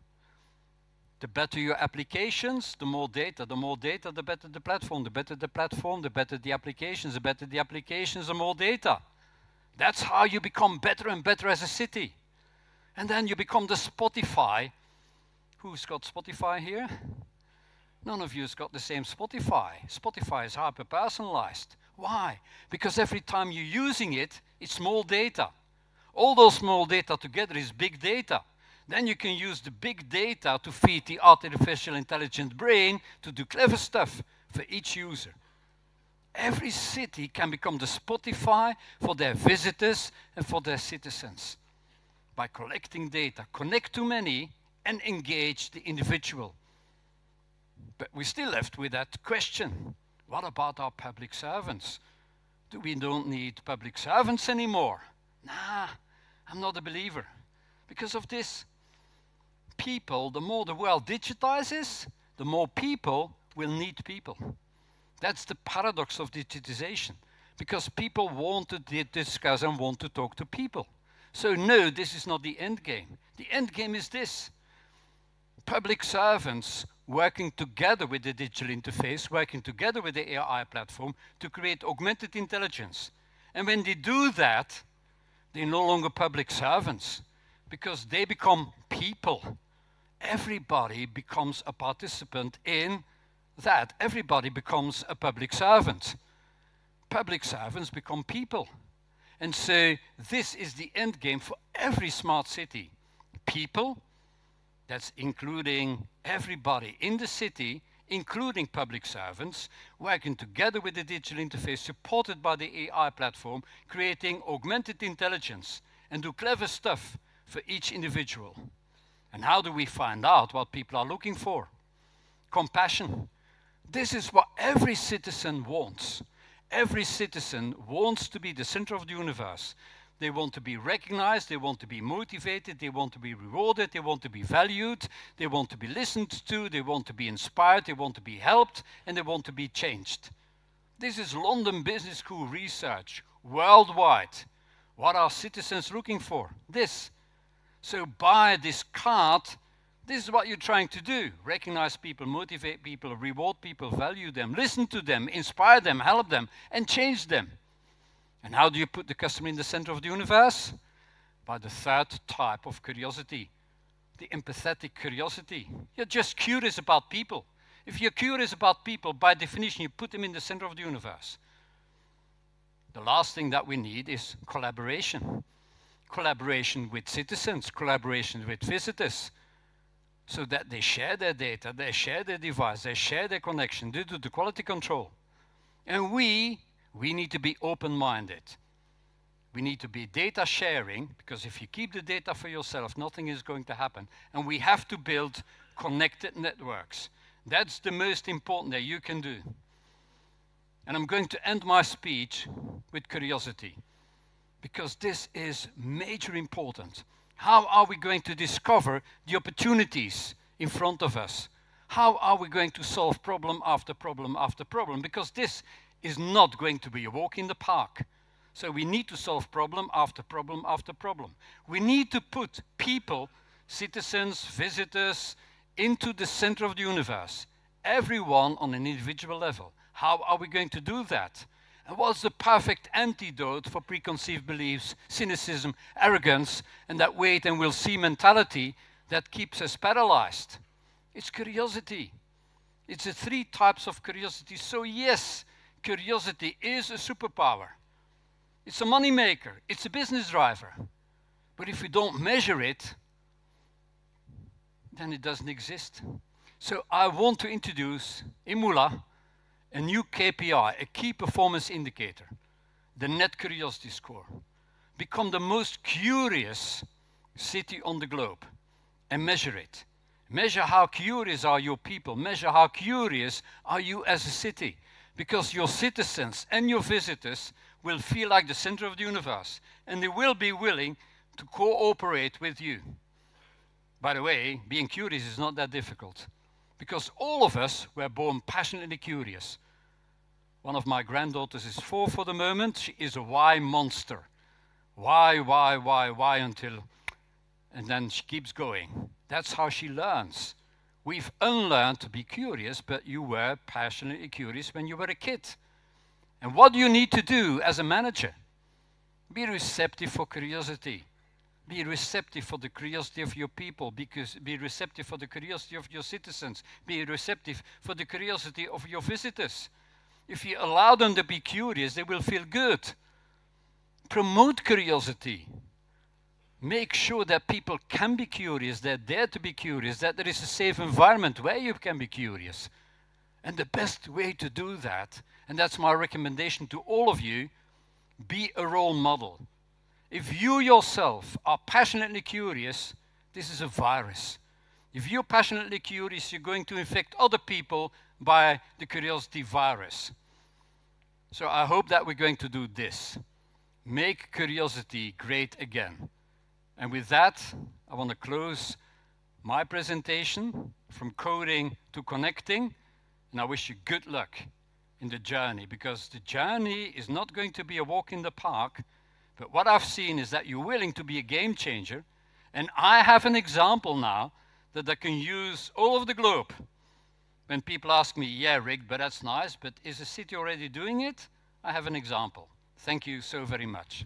The better your applications, the more data, the better the platform, the better the platform, the better the applications, the more data. That's how you become better and better as a city. And then you become the Spotify. Who's got Spotify here? None of you's got the same Spotify. Spotify is hyper-personalized. Why? Because every time you're using it, it's small data. All those small data together is big data. Then you can use the big data to feed the artificial intelligent brain to do clever stuff for each user. Every city can become the Spotify for their visitors and for their citizens by collecting data, connect to many, and engage the individual. But we're still left with that question. What about our public servants? We don't need public servants anymore. Nah, I'm not a believer. Because of this, people, the more the world digitizes, the more people will need people. That's the paradox of digitization. Because people want to discuss and want to talk to people. So no, this is not the end game. The end game is this. Public servants working together with the digital interface, working together with the AI platform to create augmented intelligence. And when they do that, they're no longer public servants because they become people. Everybody becomes a participant in that. Everybody becomes a public servant. Public servants become people. And so this is the end game for every smart city. People, that's including everybody in the city, including public servants, working together with the digital interface supported by the AI platform, creating augmented intelligence and do clever stuff for each individual. And how do we find out what people are looking for? Compassion. This is what every citizen wants. Every citizen wants to be the center of the universe. They want to be recognized, they want to be motivated, they want to be rewarded, they want to be valued, they want to be listened to, they want to be inspired, they want to be helped, and they want to be changed. This is London Business School research worldwide. What are citizens looking for? This. So buy this card. This is what you're trying to do. Recognize people, motivate people, reward people, value them, listen to them, inspire them, help them, and change them. And how do you put the customer in the center of the universe? By the third type of curiosity, the empathetic curiosity. You're just curious about people. If you're curious about people, by definition, you put them in the center of the universe. The last thing that we need is collaboration. Collaboration with citizens, collaboration with visitors, so that they share their data, they share their device, they share their connection, they do the quality control. And we need to be open-minded. We need to be data sharing, because if you keep the data for yourself, nothing is going to happen. And we have to build connected networks. That's the most important that you can do. And I'm going to end my speech with curiosity, because this is major important. How are we going to discover the opportunities in front of us? How are we going to solve problem after problem after problem? Because this is not going to be a walk in the park. So we need to solve problem after problem after problem. We need to put people, citizens, visitors, into the center of the universe. Everyone on an individual level. How are we going to do that? And what's the perfect antidote for preconceived beliefs, cynicism, arrogance, and that wait and we'll see mentality that keeps us paralyzed? It's curiosity. It's the three types of curiosity. So yes, curiosity is a superpower. It's a money maker. It's a business driver. But if we don't measure it, then it doesn't exist. So I want to introduce in Mula a new KPI, a key performance indicator, the Net Curiosity Score. Become the most curious city on the globe and measure it. Measure how curious are your people. Measure how curious are you as a city. Because your citizens and your visitors will feel like the center of the universe, and they will be willing to cooperate with you. By the way, being curious is not that difficult, because all of us were born passionately curious. One of my granddaughters is 4 for the moment. She is a why monster. Why until, and then she keeps going. That's how she learns. We've unlearned to be curious, but you were passionately curious when you were a kid. And what do you need to do as a manager? Be receptive for curiosity. Be receptive for the curiosity of your people, because be receptive for the curiosity of your citizens. Be receptive for the curiosity of your visitors. If you allow them to be curious, they will feel good. Promote curiosity. Make sure that people can be curious, they're there to be curious, that there is a safe environment where you can be curious. And the best way to do that, and that's my recommendation to all of you, be a role model. If you yourself are passionately curious, this is a virus. If you're passionately curious, you're going to infect other people by the curiosity virus. So I hope that we're going to do this. Make curiosity great again. And with that, I want to close my presentation from coding to connecting. And I wish you good luck in the journey, because the journey is not going to be a walk in the park. But what I've seen is that you're willing to be a game changer. And I have an example now that I can use all over the globe. When people ask me, yeah, Rick, but that's nice, but is the city already doing it? I have an example. Thank you so very much.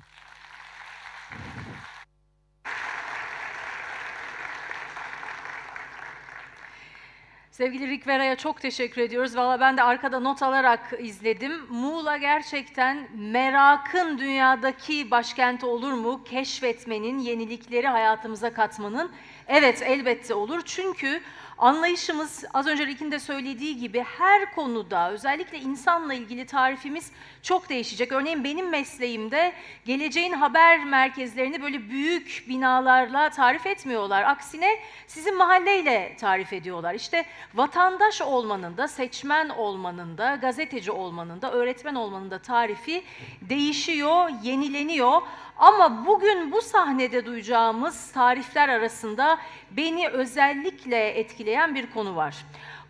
Sevgili Rick Vera'ya çok teşekkür ediyoruz. Valla ben de arkada not alarak izledim. Muğla gerçekten merakın dünyadaki başkenti olur mu? Keşfetmenin, yenilikleri hayatımıza katmanın. Evet, elbette olur. Çünkü anlayışımız, az önce Rick'in de söylediği gibi, her konuda, özellikle insanla ilgili tarifimiz çok değişecek. Örneğin benim mesleğimde geleceğin haber merkezlerini böyle büyük binalarla tarif etmiyorlar. Aksine sizin mahalleyle tarif ediyorlar. İşte vatandaş olmanın da, seçmen olmanın da, gazeteci olmanın da, öğretmen olmanın da tarifi değişiyor, yenileniyor. Ama bugün bu sahnede duyacağımız tarifler arasında beni özellikle etkileyen bir konu var.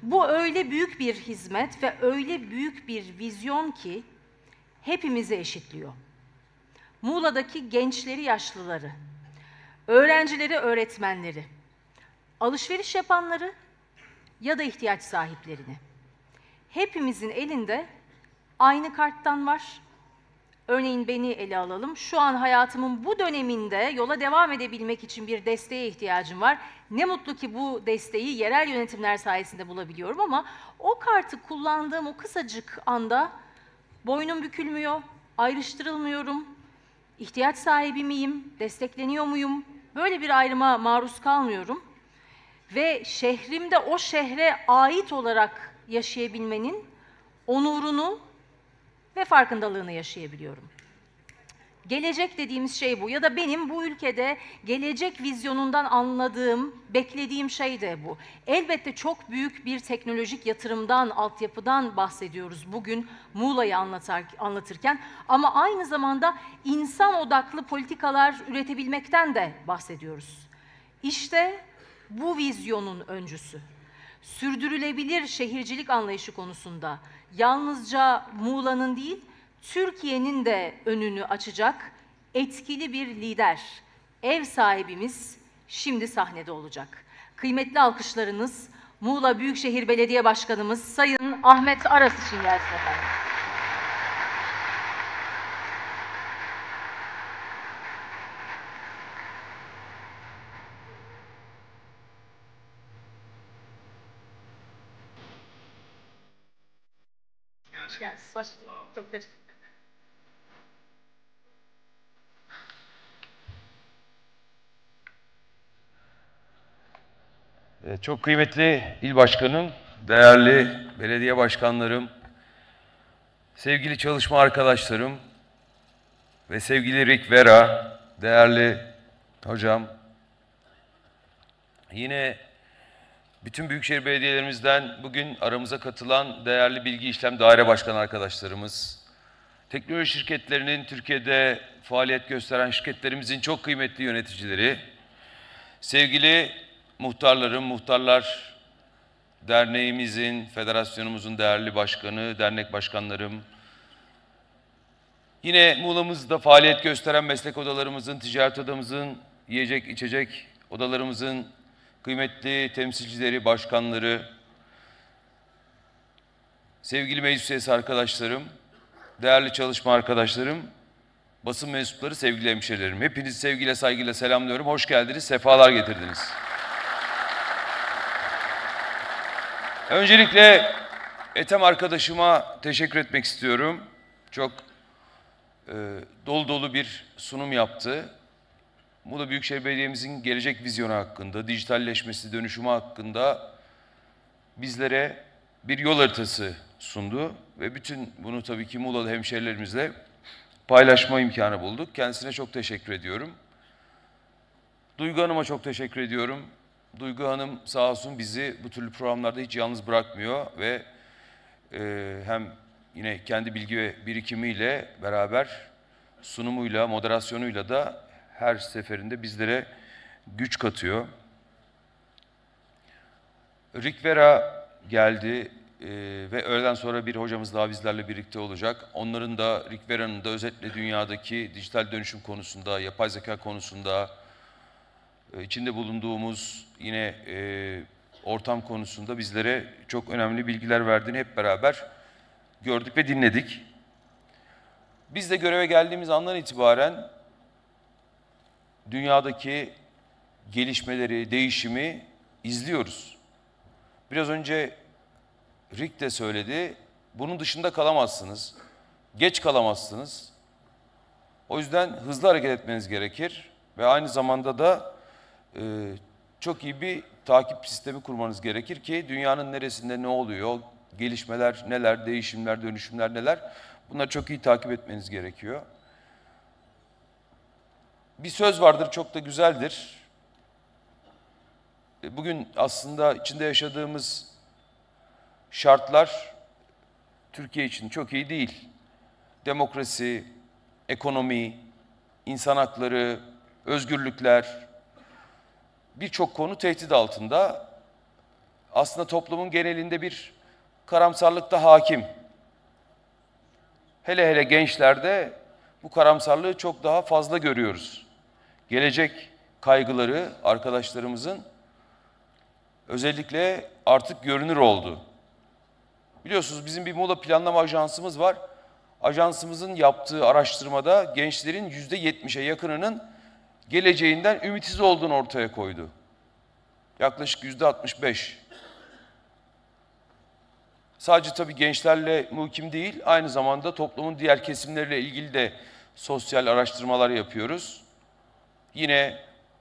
Bu öyle büyük bir hizmet ve öyle büyük bir vizyon ki hepimizi eşitliyor. Muğla'daki gençleri, yaşlıları, öğrencileri, öğretmenleri, alışveriş yapanları ya da ihtiyaç sahiplerini. Hepimizin elinde aynı karttan var. Örneğin beni ele alalım. Şu an hayatımın bu döneminde yola devam edebilmek için bir desteğe ihtiyacım var. Ne mutlu ki bu desteği yerel yönetimler sayesinde bulabiliyorum, ama o kartı kullandığım o kısacık anda boynum bükülmüyor, ayrıştırılmıyorum, ihtiyaç sahibi miyim, destekleniyor muyum? Böyle bir ayrıma maruz kalmıyorum. Ve şehrimde o şehre ait olarak yaşayabilmenin onurunu ve farkındalığını yaşayabiliyorum. Gelecek dediğimiz şey bu. Ya da benim bu ülkede gelecek vizyonundan anladığım, beklediğim şey de bu. Elbette çok büyük bir teknolojik yatırımdan, altyapıdan bahsediyoruz bugün Muğla'yı anlatırken. Ama aynı zamanda insan odaklı politikalar üretebilmekten de bahsediyoruz. İşte bu vizyonun öncüsü. Sürdürülebilir şehircilik anlayışı konusunda yalnızca Muğla'nın değil, Türkiye'nin de önünü açacak etkili bir lider, ev sahibimiz şimdi sahnede olacak. Kıymetli alkışlarınız Muğla Büyükşehir Belediye Başkanımız Sayın Ahmet Aras için gelsin efendim. Çok teşekkür. Çok kıymetli il başkanım, değerli belediye başkanlarım, sevgili çalışma arkadaşlarım ve sevgili Rick Vera, değerli hocam, yine bütün büyükşehir belediyelerimizden bugün aramıza katılan değerli bilgi işlem daire başkan arkadaşlarımız, teknoloji şirketlerinin Türkiye'de faaliyet gösteren şirketlerimizin çok kıymetli yöneticileri, sevgili muhtarlarım, Muhtarlar Derneğimizin, federasyonumuzun değerli başkanı, dernek başkanlarım, yine Muğla'mızda faaliyet gösteren meslek odalarımızın, ticaret odamızın, yiyecek içecek odalarımızın kıymetli temsilcileri, başkanları, sevgili meclis üyesi arkadaşlarım, değerli çalışma arkadaşlarım, basın mensupları, sevgili hemşehrilerim. Hepinizi sevgiyle, saygıyla selamlıyorum. Hoş geldiniz, sefalar getirdiniz. Öncelikle Ethem arkadaşıma teşekkür etmek istiyorum. Çok dolu dolu bir sunum yaptı. Muğla Büyükşehir Belediye'mizin gelecek vizyonu hakkında, dijitalleşmesi, dönüşümü hakkında bizlere bir yol haritası sundu. Ve bütün bunu tabii ki Muğla'lı hemşehrilerimizle paylaşma imkanı bulduk. Kendisine çok teşekkür ediyorum. Duygu Hanım'a çok teşekkür ediyorum. Duygu Hanım sağ olsun bizi bu türlü programlarda hiç yalnız bırakmıyor ve hem yine kendi bilgi ve birikimiyle beraber sunumuyla, moderasyonuyla da her seferinde bizlere güç katıyor. Rick Vera geldi ve öğleden sonra bir hocamız daha bizlerle birlikte olacak. Onların da, Rick Vera'nın da özetle dünyadaki dijital dönüşüm konusunda, yapay zeka konusunda, içinde bulunduğumuz yine ortam konusunda bizlere çok önemli bilgiler verdiğini hep beraber gördük ve dinledik. Biz de göreve geldiğimiz andan itibaren dünyadaki gelişmeleri, değişimi izliyoruz. Biraz önce Rick de söyledi, bunun dışında kalamazsınız, geç kalamazsınız. O yüzden hızlı hareket etmeniz gerekir ve aynı zamanda da çok iyi bir takip sistemi kurmanız gerekir ki dünyanın neresinde ne oluyor, gelişmeler neler, değişimler, dönüşümler neler, bunları çok iyi takip etmeniz gerekiyor. Bir söz vardır, çok da güzeldir. Bugün aslında içinde yaşadığımız şartlar Türkiye için çok iyi değil. Demokrasi, ekonomi, insan hakları, özgürlükler, birçok konu tehdit altında. Aslında toplumun genelinde bir karamsarlık da hakim. Hele hele gençlerde bu karamsarlığı çok daha fazla görüyoruz. Gelecek kaygıları arkadaşlarımızın özellikle artık görünür oldu. Biliyorsunuz bizim bir Muğla Planlama Ajansımız var. Ajansımızın yaptığı araştırmada gençlerin %70'e yakınının geleceğinden ümitsiz olduğunu ortaya koydu. Yaklaşık %65. Sadece tabii gençlerle muhkim değil, aynı zamanda toplumun diğer kesimleriyle ilgili de sosyal araştırmalar yapıyoruz. Yine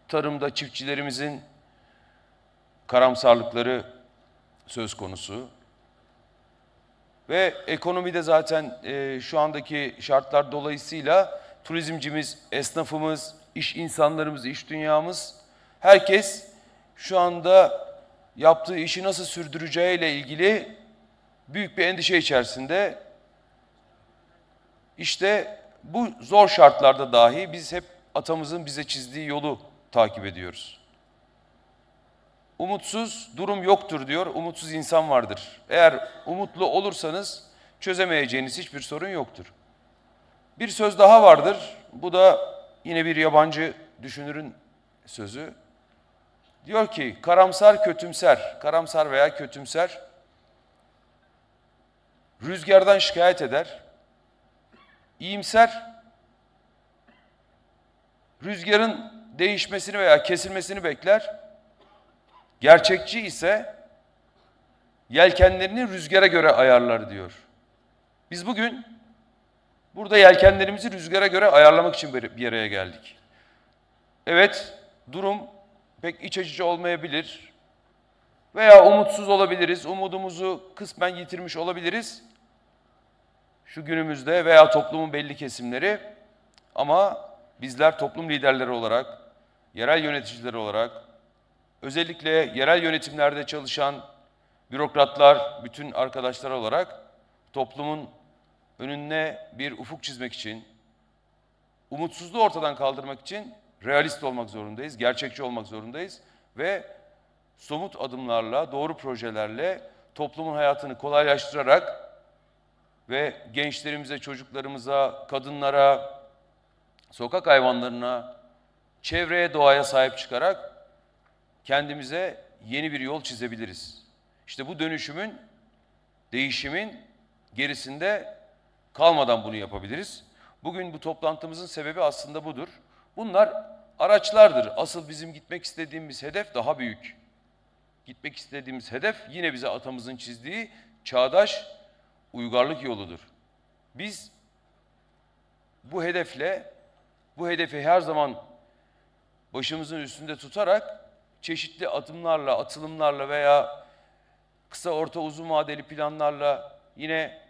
tarımda çiftçilerimizin karamsarlıkları söz konusu. Ve ekonomide zaten şu andaki şartlar dolayısıyla turizmcimiz, esnafımız, iş insanlarımız, iş dünyamız, herkes şu anda yaptığı işi nasıl sürdüreceğiyle ilgili büyük bir endişe içerisinde. İşte bu zor şartlarda dahi biz hep atamızın bize çizdiği yolu takip ediyoruz. Umutsuz durum yoktur diyor, umutsuz insan vardır. Eğer umutlu olursanız çözemeyeceğiniz hiçbir sorun yoktur. Bir söz daha vardır, bu da yine bir yabancı düşünürün sözü. Diyor ki, karamsar kötümser, karamsar veya kötümser, rüzgardan şikayet eder. İyimser, rüzgarın değişmesini veya kesilmesini bekler. Gerçekçi ise yelkenlerini rüzgara göre ayarlar diyor. Biz bugün burada yelkenlerimizi rüzgara göre ayarlamak için bir araya geldik. Evet, durum pek iç açıcı olmayabilir. Veya umutsuz olabiliriz, umudumuzu kısmen yitirmiş olabiliriz şu günümüzde veya toplumun belli kesimleri. Ama bizler toplum liderleri olarak, yerel yöneticiler olarak, özellikle yerel yönetimlerde çalışan bürokratlar, bütün arkadaşlar olarak toplumun önüne bir ufuk çizmek için, umutsuzluğu ortadan kaldırmak için realist olmak zorundayız, gerçekçi olmak zorundayız ve somut adımlarla, doğru projelerle toplumun hayatını kolaylaştırarak ve gençlerimize, çocuklarımıza, kadınlara, sokak hayvanlarına, çevreye, doğaya sahip çıkarak kendimize yeni bir yol çizebiliriz. İşte bu dönüşümün, değişimin gerisinde kalmadan bunu yapabiliriz. Bugün bu toplantımızın sebebi aslında budur. Bunlar araçlardır. Asıl bizim gitmek istediğimiz hedef daha büyük. Gitmek istediğimiz hedef yine bize atamızın çizdiği çağdaş uygarlık yoludur. Biz bu hedefi her zaman başımızın üstünde tutarak çeşitli adımlarla, atılımlarla veya kısa, orta, uzun vadeli planlarla yine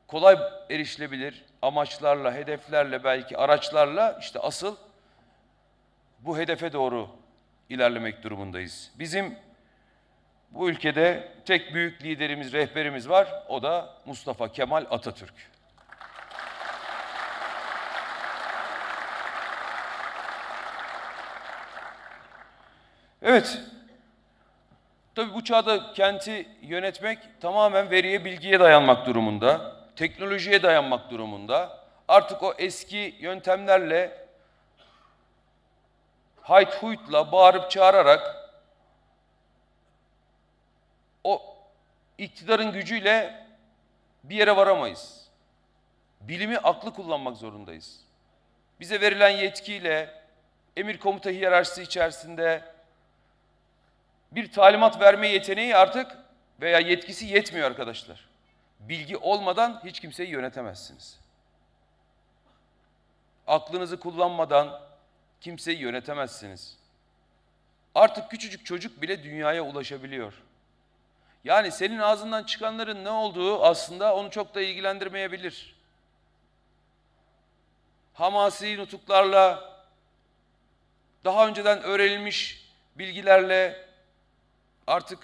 kolay erişilebilir amaçlarla, hedeflerle, belki araçlarla işte asıl bu hedefe doğru ilerlemek durumundayız. Bizim bu ülkede tek büyük liderimiz, rehberimiz var. O da Mustafa Kemal Atatürk. Evet. Tabii bu çağda kenti yönetmek tamamen veriye, bilgiye dayanmak durumunda. Teknolojiye dayanmak durumunda. Artık o eski yöntemlerle hayt huytla bağırıp çağırarak o iktidarın gücüyle bir yere varamayız. Bilimi, aklı kullanmak zorundayız. Bize verilen yetkiyle emir komuta hiyerarşisi içerisinde bir talimat verme yeteneği artık veya yetkisi yetmiyor arkadaşlar. Bilgi olmadan hiç kimseyi yönetemezsiniz. Aklınızı kullanmadan kimseyi yönetemezsiniz. Artık küçücük çocuk bile dünyaya ulaşabiliyor. Yani senin ağzından çıkanların ne olduğu aslında onu çok da ilgilendirmeyebilir. Hamasi nutuklarla, daha önceden öğrenilmiş bilgilerle artık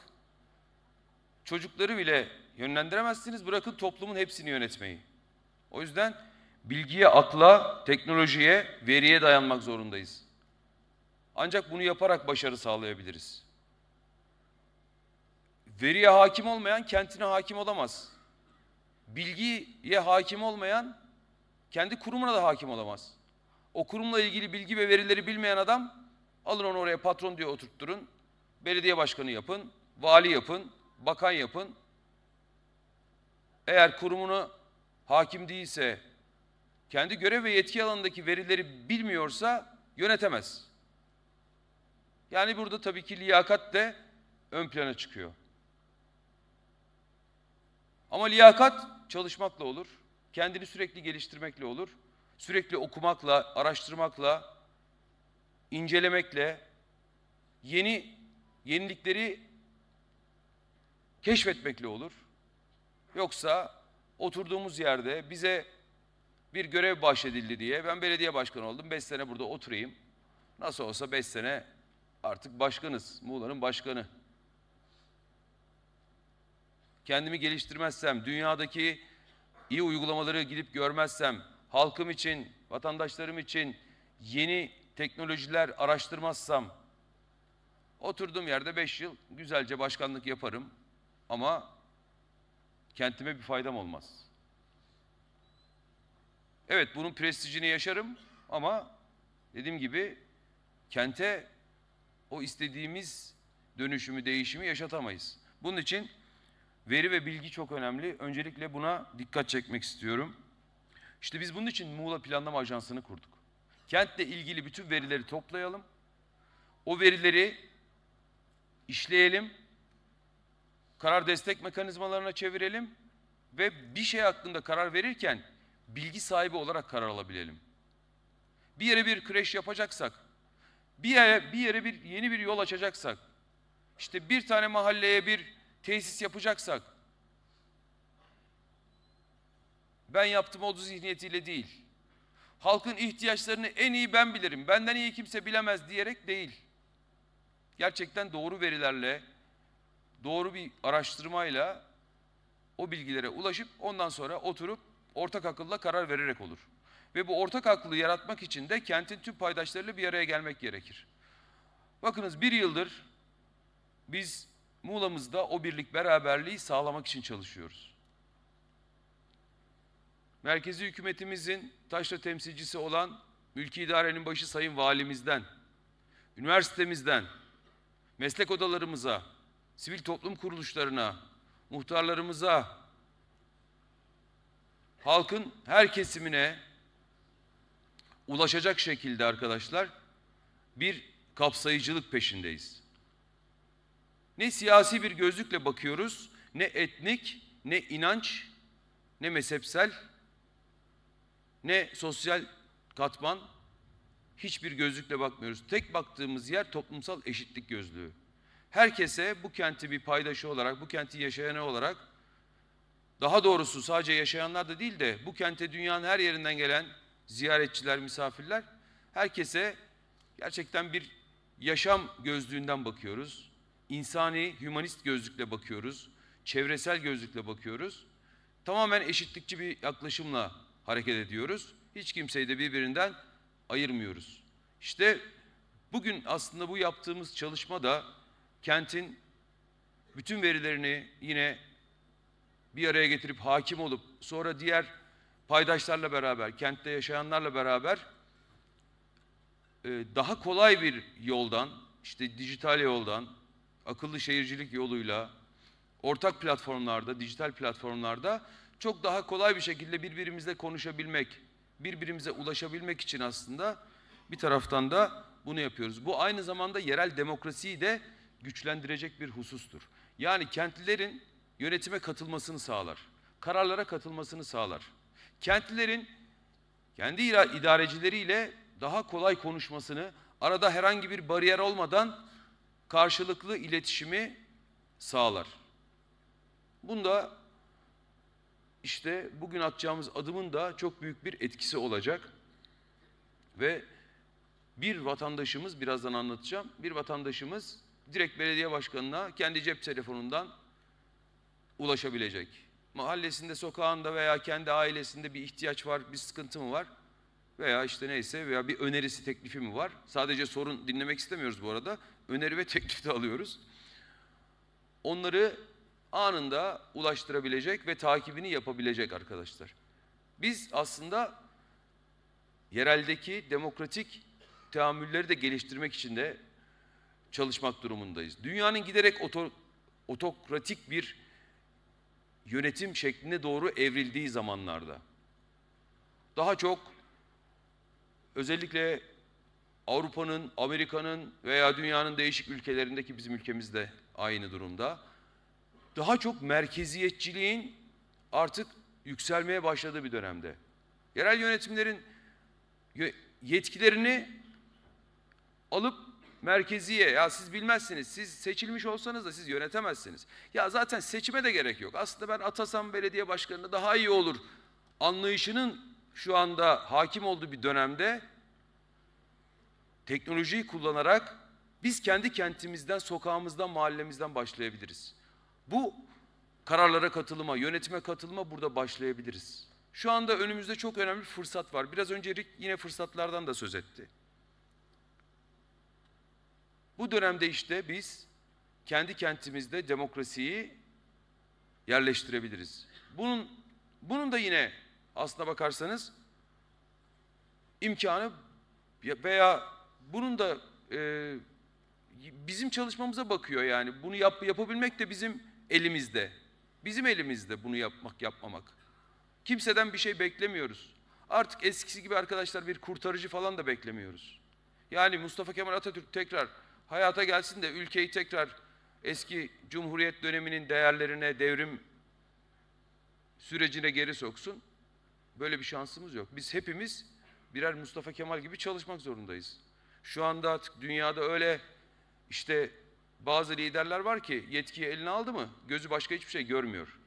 çocukları bile yönlendiremezsiniz. Bırakın toplumun hepsini yönetmeyi. O yüzden bilgiye, akla, teknolojiye, veriye dayanmak zorundayız. Ancak bunu yaparak başarı sağlayabiliriz. Veriye hakim olmayan kentine hakim olamaz. Bilgiye hakim olmayan kendi kurumuna da hakim olamaz. O kurumla ilgili bilgi ve verileri bilmeyen adam, alın onu oraya patron diye oturtturun, belediye başkanı yapın, vali yapın, bakan yapın. Eğer kurumuna hakim değilse, kendi görev ve yetki alanındaki verileri bilmiyorsa yönetemez. Yani burada tabii ki liyakat de ön plana çıkıyor. Ama liyakat çalışmakla olur, kendini sürekli geliştirmekle olur, sürekli okumakla, araştırmakla, incelemekle, yenilikleri keşfetmekle olur. Yoksa oturduğumuz yerde bize bir görev bahşedildi diye ben belediye başkanı oldum, 5 sene burada oturayım. Nasıl olsa 5 sene artık başkanız, Muğla'nın başkanı. Kendimi geliştirmezsem, dünyadaki iyi uygulamaları gidip görmezsem, halkım için, vatandaşlarım için yeni teknolojiler araştırmazsam, oturduğum yerde 5 yıl güzelce başkanlık yaparım ama kentime bir faydam olmaz. Evet, bunun prestijini yaşarım ama dediğim gibi kente o istediğimiz dönüşümü, değişimi yaşatamayız. Bunun için veri ve bilgi çok önemli. Öncelikle buna dikkat çekmek istiyorum. İşte biz bunun için Muğla Planlama Ajansı'nı kurduk. Kentle ilgili bütün verileri toplayalım. O verileri işleyelim. Karar destek mekanizmalarına çevirelim. Ve bir şey hakkında karar verirken bilgi sahibi olarak karar alabilelim. Bir yere bir kreş yapacaksak, bir yere yeni bir yol açacaksak, İşte bir tane mahalleye bir tesis yapacaksak, ben yaptım olduğu zihniyetiyle değil, halkın ihtiyaçlarını en iyi ben bilirim, benden iyi kimse bilemez diyerek değil, gerçekten doğru verilerle, doğru bir araştırmayla o bilgilere ulaşıp ondan sonra oturup ortak akılla karar vererek olur. Ve bu ortak aklı yaratmak için de kentin tüm paydaşlarıyla bir araya gelmek gerekir. Bakınız, bir yıldır biz Muğla'mızda o birlik beraberliği sağlamak için çalışıyoruz. Merkezi hükümetimizin taşra temsilcisi olan mülki idarenin başı Sayın Valimizden, üniversitemizden, meslek odalarımıza, sivil toplum kuruluşlarına, muhtarlarımıza, halkın her kesimine ulaşacak şekilde arkadaşlar bir kapsayıcılık peşindeyiz. Ne siyasi bir gözlükle bakıyoruz, ne etnik, ne inanç, ne mezhepsel, ne sosyal katman, hiçbir gözlükle bakmıyoruz. Tek baktığımız yer toplumsal eşitlik gözlüğü. Herkese bu kenti bir paydaşı olarak, bu kenti yaşayanı olarak, daha doğrusu sadece yaşayanlar da değil de bu kente dünyanın her yerinden gelen ziyaretçiler, misafirler, herkese gerçekten bir yaşam gözlüğünden bakıyoruz. İnsani, hümanist gözlükle bakıyoruz. Çevresel gözlükle bakıyoruz. Tamamen eşitlikçi bir yaklaşımla hareket ediyoruz. Hiç kimseyi de birbirinden ayırmıyoruz. İşte bugün aslında bu yaptığımız çalışma da kentin bütün verilerini yine bir araya getirip hakim olup sonra diğer paydaşlarla beraber, kentte yaşayanlarla beraber daha kolay bir yoldan, işte dijital yoldan, akıllı şehircilik yoluyla, ortak platformlarda, dijital platformlarda çok daha kolay bir şekilde birbirimizle konuşabilmek, birbirimize ulaşabilmek için aslında bir taraftan da bunu yapıyoruz. Bu aynı zamanda yerel demokrasiyi de güçlendirecek bir husustur. Yani kentlilerin yönetime katılmasını sağlar, kararlara katılmasını sağlar. Kentlilerin kendi idarecileriyle daha kolay konuşmasını, arada herhangi bir bariyer olmadan karşılıklı iletişimi sağlar. Bunda işte bugün atacağımız adımın da çok büyük bir etkisi olacak. Ve bir vatandaşımız, birazdan anlatacağım, bir vatandaşımız direkt belediye başkanına kendi cep telefonundan ulaşabilecek. Mahallesinde, sokağında veya kendi ailesinde bir ihtiyaç var, bir sıkıntı mı var? Veya işte neyse, veya bir önerisi, teklifi mi var? Sadece sorun dinlemek istemiyoruz bu arada. Öneri ve teklif de alıyoruz. Onları anında ulaştırabilecek ve takibini yapabilecek arkadaşlar. Biz aslında yereldeki demokratik teamülleri de geliştirmek için de çalışmak durumundayız. Dünyanın giderek otokratik bir yönetim şekline doğru evrildiği zamanlarda daha çok özellikle Avrupa'nın, Amerika'nın veya dünyanın değişik ülkelerindeki, bizim ülkemiz de aynı durumda, daha çok merkeziyetçiliğin artık yükselmeye başladığı bir dönemde. Yerel yönetimlerin yetkilerini alıp merkeziye, ya siz bilmezsiniz, siz seçilmiş olsanız da siz yönetemezsiniz. Ya zaten seçime de gerek yok. Aslında ben atasam belediye başkanına daha iyi olur anlayışının şu anda hakim olduğu bir dönemde teknolojiyi kullanarak biz kendi kentimizden, sokağımızdan, mahallemizden başlayabiliriz. Bu kararlara katılıma, yönetime katılıma burada başlayabiliriz. Şu anda önümüzde çok önemli bir fırsat var. Biraz önce Rick yine fırsatlardan da söz etti. Bu dönemde işte biz kendi kentimizde demokrasiyi yerleştirebiliriz. Bunun da yine aslına bakarsanız imkanı veya bunun da bizim çalışmamıza bakıyor yani. Bunu yapabilmek de bizim elimizde. Bizim elimizde bunu yapmamak. Kimseden bir şey beklemiyoruz. Artık eskisi gibi arkadaşlar bir kurtarıcı falan da beklemiyoruz. Yani Mustafa Kemal Atatürk tekrar hayata gelsin de ülkeyi tekrar eski Cumhuriyet döneminin değerlerine, devrim sürecine geri soksun. Böyle bir şansımız yok. Biz hepimiz birer Mustafa Kemal gibi çalışmak zorundayız. Şu anda artık dünyada öyle işte bazı liderler var ki yetkiyi eline aldı mı gözü başka hiçbir şey görmüyor.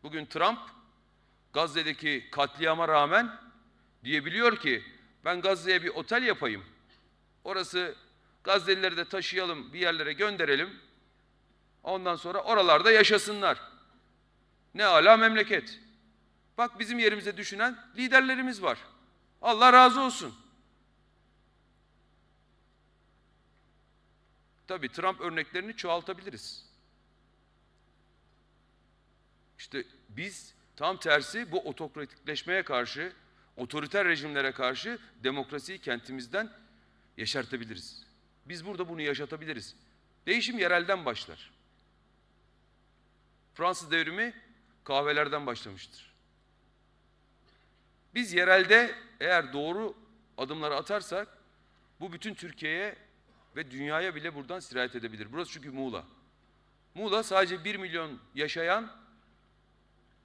Bugün Trump Gazze'deki katliama rağmen diyebiliyor ki ben Gazze'ye bir otel yapayım. Orası Gazze'lileri de taşıyalım, bir yerlere gönderelim. Ondan sonra oralarda yaşasınlar. Ne âlâ memleket. Bak bizim yerimize düşünen liderlerimiz var. Allah razı olsun. Tabii Trump örneklerini çoğaltabiliriz. İşte biz tam tersi bu otokratikleşmeye karşı, otoriter rejimlere karşı demokrasiyi kentimizden yaşartabiliriz. Biz burada bunu yaşatabiliriz. Değişim yerelden başlar. Fransız devrimi kahvelerden başlamıştır. Biz yerelde eğer doğru adımları atarsak bu bütün Türkiye'ye ve dünyaya bile buradan sirayet edebilir. Burası çünkü Muğla. Muğla sadece 1 milyon yaşayan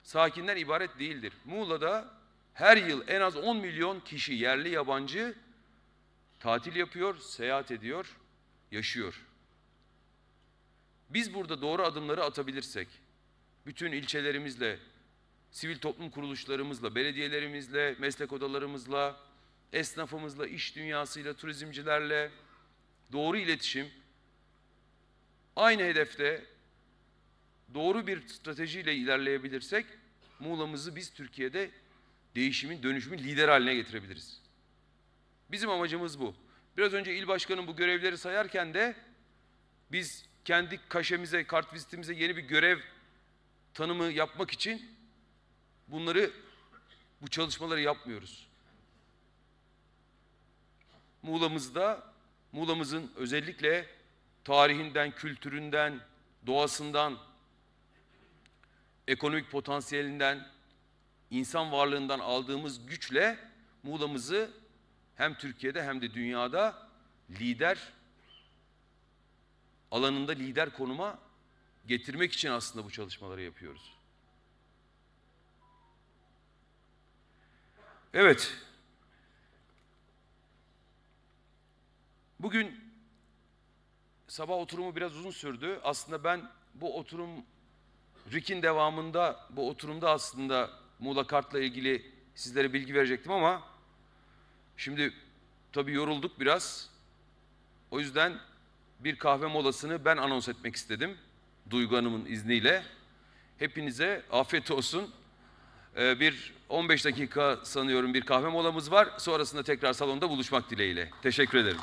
sakinden ibaret değildir. Muğla'da her yıl en az 10 milyon kişi yerli yabancı tatil yapıyor, seyahat ediyor, yaşıyor. Biz burada doğru adımları atabilirsek, bütün ilçelerimizle, sivil toplum kuruluşlarımızla, belediyelerimizle, meslek odalarımızla, esnafımızla, iş dünyasıyla, turizmcilerle doğru iletişim, aynı hedefte doğru bir stratejiyle ilerleyebilirsek, Muğla'mızı biz Türkiye'de değişimin, dönüşümün lider haline getirebiliriz. Bizim amacımız bu. Biraz önce il başkanım bu görevleri sayarken de biz kendi kaşemize, kartvizitimize yeni bir görev tanımı yapmak için bu çalışmaları yapmıyoruz. Muğla'mızın özellikle tarihinden, kültüründen, doğasından, ekonomik potansiyelinden, insan varlığından aldığımız güçle Muğla'mızı hem Türkiye'de hem de dünyada alanında lider konuma getirmek için aslında bu çalışmaları yapıyoruz. Evet. Bugün sabah oturumu biraz uzun sürdü. Aslında ben bu RİK'in devamında, bu oturumda aslında Muğla Kart'la ilgili sizlere bilgi verecektim ama şimdi tabii yorulduk biraz. O yüzden bir kahve molasını ben anons etmek istedim. Duygu Hanım'ın izniyle. Hepinize afiyet olsun. Bir 15 dakika sanıyorum bir kahve molamız var. Sonrasında tekrar salonda buluşmak dileğiyle. Teşekkür ederim.